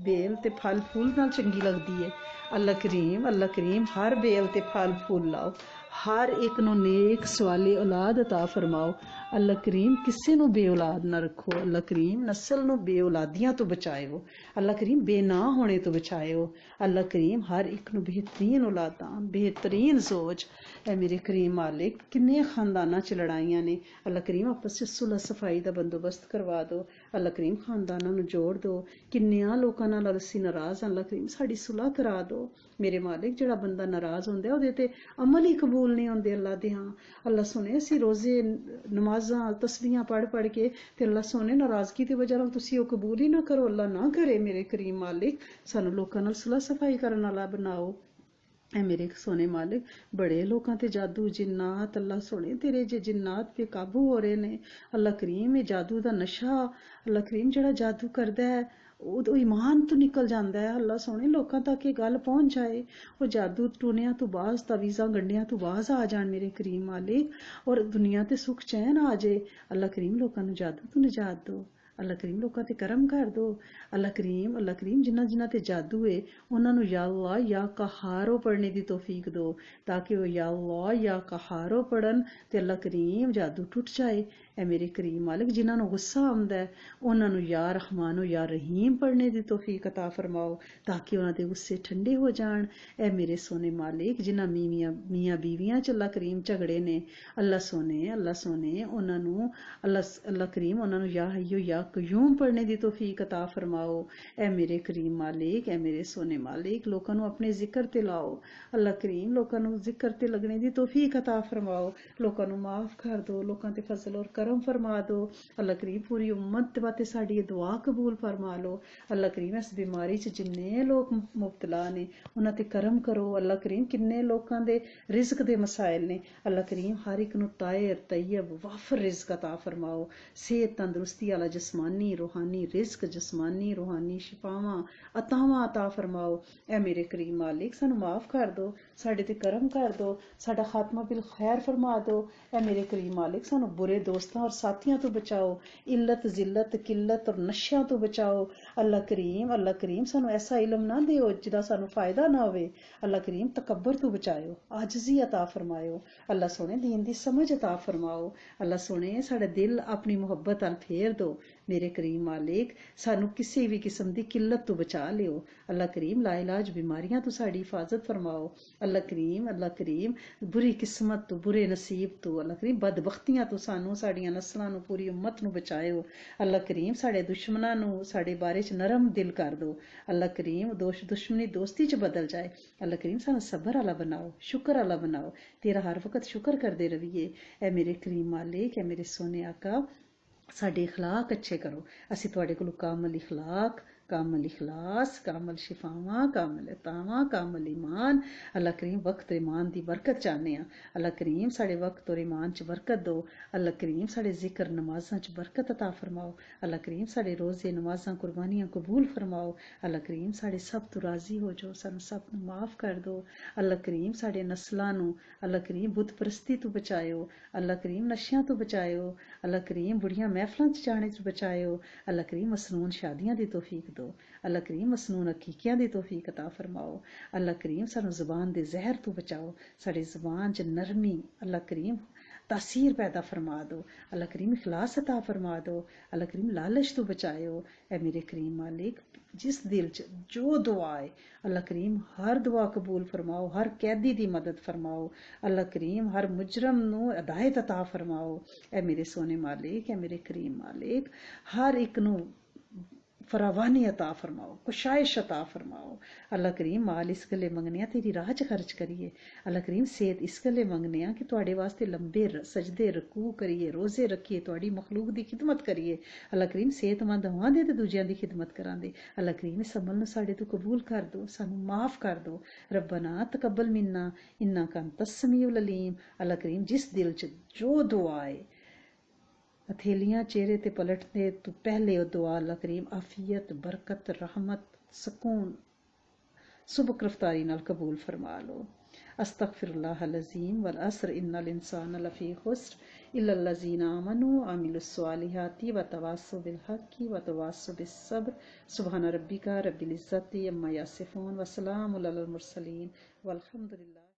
बेल ते फल फूल नाल चंगी लगदी है। अल्लाह करीम हर बेल ते फल फूल लाओ, हर एक नू नेक सवाली औलाद अता फरमाओ। अल्लाह करीम किसे नू बे औलाद ना रखो। अल्लाह करीम नस्ल नू बे औलादियां तो बचाएओ। अल्लाह करीम बेनां होने तो बचाएओ। अल्लाह करीम हर एक नू बेहतरीन औलादां, बेहतरीन सोच। ऐ मेरे करीम मालिक किन्ने खानदानां च लड़ाइयां ने, अल्लाह करीम आपस च सुलह सफाई दा बंदोबस्त करवा दो। अल्लाह करीम खानदानां नू जोड़ दो। किन्नियां लोकां नाल असी नाराज आं, अल्लाह करीम साड़ी सुलह करा दो। मेरे मालिक जेह्ड़ा बंदा नाराज होंदा ओह्दे ते अमल ही कबूल नहीं होंदे। अल्लाह दे हां अल्लाह सोने असी रोजे नमाजां तस्बीहां पढ़ के ते अल्लाह सोने नाराजगी दी वजह नाल तुसी ओह् कबूल ही ना करो। अल्लाह ना करे मेरे करीम मालिक सानू लोकां नाल सुलह सफाई करन आह्ला बनाओ। ऐ मेरे सोने मालिक बड़े लोकां ते जादू जिन्नात, अल्लाह सोने तेरे जे जिन्नात पे काबू हो रहे ने। अल्लाह करीम एह् जादू दा नशा, अल्लाह करीम जेह्ड़ा जादू करदा है ओह् ईमान तो निकल जाता है। अल्लाह सोने लोकां तक ये गल पहुंच जाए, वो जादू टूनिया तो बाज तवीज़ां गंढियां तो बाज आ जान मेरे करीम मालिक, और दुनिया ते सुख चैन आ जाए। अल्लाह करीम लोकां नू जादू तो निजात दो। अल्लाह करीम लोकां ते करम कर दो। अल्लाह करीम जिन्ना जिन्ना ते जादू है उन्हां नू या अल्लाह या कहारो पढ़ने दी तौफीक दो, ताकि वो या अल्लाह या कहारो पढ़न ते अल्लाह करीम जादू टुट जाए। ऐ मेरे करीम मालिक जिन्हां नू गुस्सा आंदा है उन्हां नू या रहमानो या रहीम पढ़ने दी तौफीक अता फरमाओ, ताकि उन्हां दे गुस्से ठंडे हो जान। ऐ मेरे सोने मालिक जिन्हां मियां बीवियां च अल्लाह करीम झगड़े ने, अल्लाह सोने उन्हां नू अल्लाह करीम उन्हां नू या हय्यो या कयूम पढ़ने दी तौफीक अता फरमाओ। ऐ मेरे करीम मालिक, ऐ मेरे सोने मालिक लोकां नू अपने जिक्र ते लाओ। अल्लाह करीम लोकां नू जिक्र ते लगने दी तौफीक अता फरमाओ। लोकां नू माफ कर दो, लोकां ते फजल और करम फरमा दो। अल्लाह करीम पूरी उम्मत वास्ते साड़ी दुआ कबूल फरमा लो। अल्लाह करीम इस बीमारी च जिन्ने लोग मुब्तला ने उन्हां ते करम करो। अल्लाह करीम किन्ने लोकां दे रिज़्क दे मसाइल ने, अल्लाह करीम हर एक नू ताहिर तैयब वाफर रिज़्क अता फरमाओ। सेहत तंदरुस्ती आला जिस्मानी रूहानी रिज़्क, जिस्मानी रूहानी शिफावां अतावां अता फरमाओ। ऐ मेरे करीम मालिक सानू माफ कर दो, साढ़े ते करम कर दो, साडा खात्मा बिल खैर फरमा दो। ऐ मेरे करीम मालिक सानू बुरे दोस्तां और साथियां तो बचाओ, इल्लत जिल्लत किल्लत और नशियां तो बचाओ। अल्लाह करीम सानू ऐसा इल्म ना देओ जिदा सानू फायदा ना होवे। अल्लाह करीम तकब्बर तो बचाओ, आजजी अता फरमाओ। अल्लाह सोने दीन दी समझ अता फरमाओ। अल्लाह सोने साढ़े दिल अपनी मुहब्बत अल फेर दो। मेरे करीम मालिक सानू किसी भी किस्म दी किल्लत तो बचा लियो। अल्लाह करीम लाइलाज बीमारियां तो साड़ी हिफाजत फरमाओ। अल्लाह करीम बुरी किस्मत तो बुरे नसीब तो अल्लाह करीम बदबख्तियां तो सानू साड़ियां नस्लां नू पूरी उम्मत नू बचाओ। अल्लाह करीम साढ़े दुश्मनां नू साढ़े बारे च नरम दिल कर दो। अल्लाह करीम दुश्मनी दोस्ती च बदल जाए। अल्लाह करीम सानू सबर आला बनाओ, शुक्र आला बनाओ, तेरा हर वक्त शुक्र करदे रहिए। ऐ मेरे करीम मालिक, ऐ मेरे सोने आका साडे इखलाक अच्छे करो। असी तुहाडे कोलों कामल इखलाक, कामल इखलास, कामल शिफावां, कामल अतावां, कामल ईमान, अल्लाह करीम वक्त ईमान दी बरकत चाहने आं। अल्लाह करीम साढ़े वक्त और ईमान च बरकत दो। अल्लाह करीम साढ़े जिक्र नमाजां च बरकत अता फरमाओ। अल्लाह करीम साढ़े रोजे नमाजां कुर्बानियां कबूल फरमाओ। अल्लाह करीम साढ़े सब तो राजी हो जाओ, सानू सब नू माफ कर दो। अल्लाह करीम साढ़े नस्लां नू अल्लाह करीम बुत परस्ती तो बचाओ। अल्लाह करीम नशियां तो बचाओ। अल्लाह करीम बुढ़ियां महफलां च जाने तो बचाओ। अल्लाह करीम मसनून शादियां दी तौफीक दो। अल्लाह करीम मसनून अकीकियां दी तौफीक अता फरमाओ। अल्लाह करीम सानू ज़ुबान दे जहर तो बचाओ। साड़ी ज़ुबान च नरमी अल्लाह करीम तासीर पैदा फरमा दो। अल्लाह करीम इखलास अता फरमा दो। अल्लाह करीम लालच तो बचाओ। ऐ मेरे करीम मालिक जिस दिल च जो दुआ है अल्लाह करीम हर दुआ कबूल फरमाओ, हर कैदी दी मदद फरमाओ। अल्लाह करीम हर मुजरम नू हिदायत अता फरमाओ। ऐ मेरे सोने मालिक, ऐ मेरे करीम मालिक हर एक नू फरावानी अता फरमाओ, कुशाइश अता फरमाओ। अल्लाह करीम माल इस गल्ले मंगने तेरी राह च खर्च करिए। अल्लाह करीम सेहत इस गल्ले मंगने कि तुहाडे वास्ते लंबे सजदे रकू करिए, रोजे रखिए, तुहाडी मखलूक दी खिदमत करिए। अल्लाह करीम सेहतमंद होवां दे ते दूजियां दी खिदमत करां दे। अल्लाह करीम इस अमल नूं साडे तो कबूल कर दो, सानू माफ कर दो। रब्बना तकब्बल मिन्ना इन्नका अंतस समीउल अलीम। अल्लाह करीम जिस दिल च जो दुआ है हथेलियां चेहरे ते पलटने तो पहले वो दुआ अल्लाह करीम आफियत, बरकत, रहमत, सुकून, सुबक रफ्तारी नाल कबूल फरमा लो। अस्तगफिरुल्लाह अज़ीम वल अस्र इन्नल इंसान लफी खुस्र इल्लल लज़ीना आमनु व अमिलुस स्वालिहाति व तवास्सौ बिल हक़्क़ि व तवास्सौ बिस सब्र। सुब्हान रब्बिका रब्बिल इज़्ज़ति अम्मा यसिफून व सलामुन अलल मुरसलीन वल्हम्दुलिल्लाह।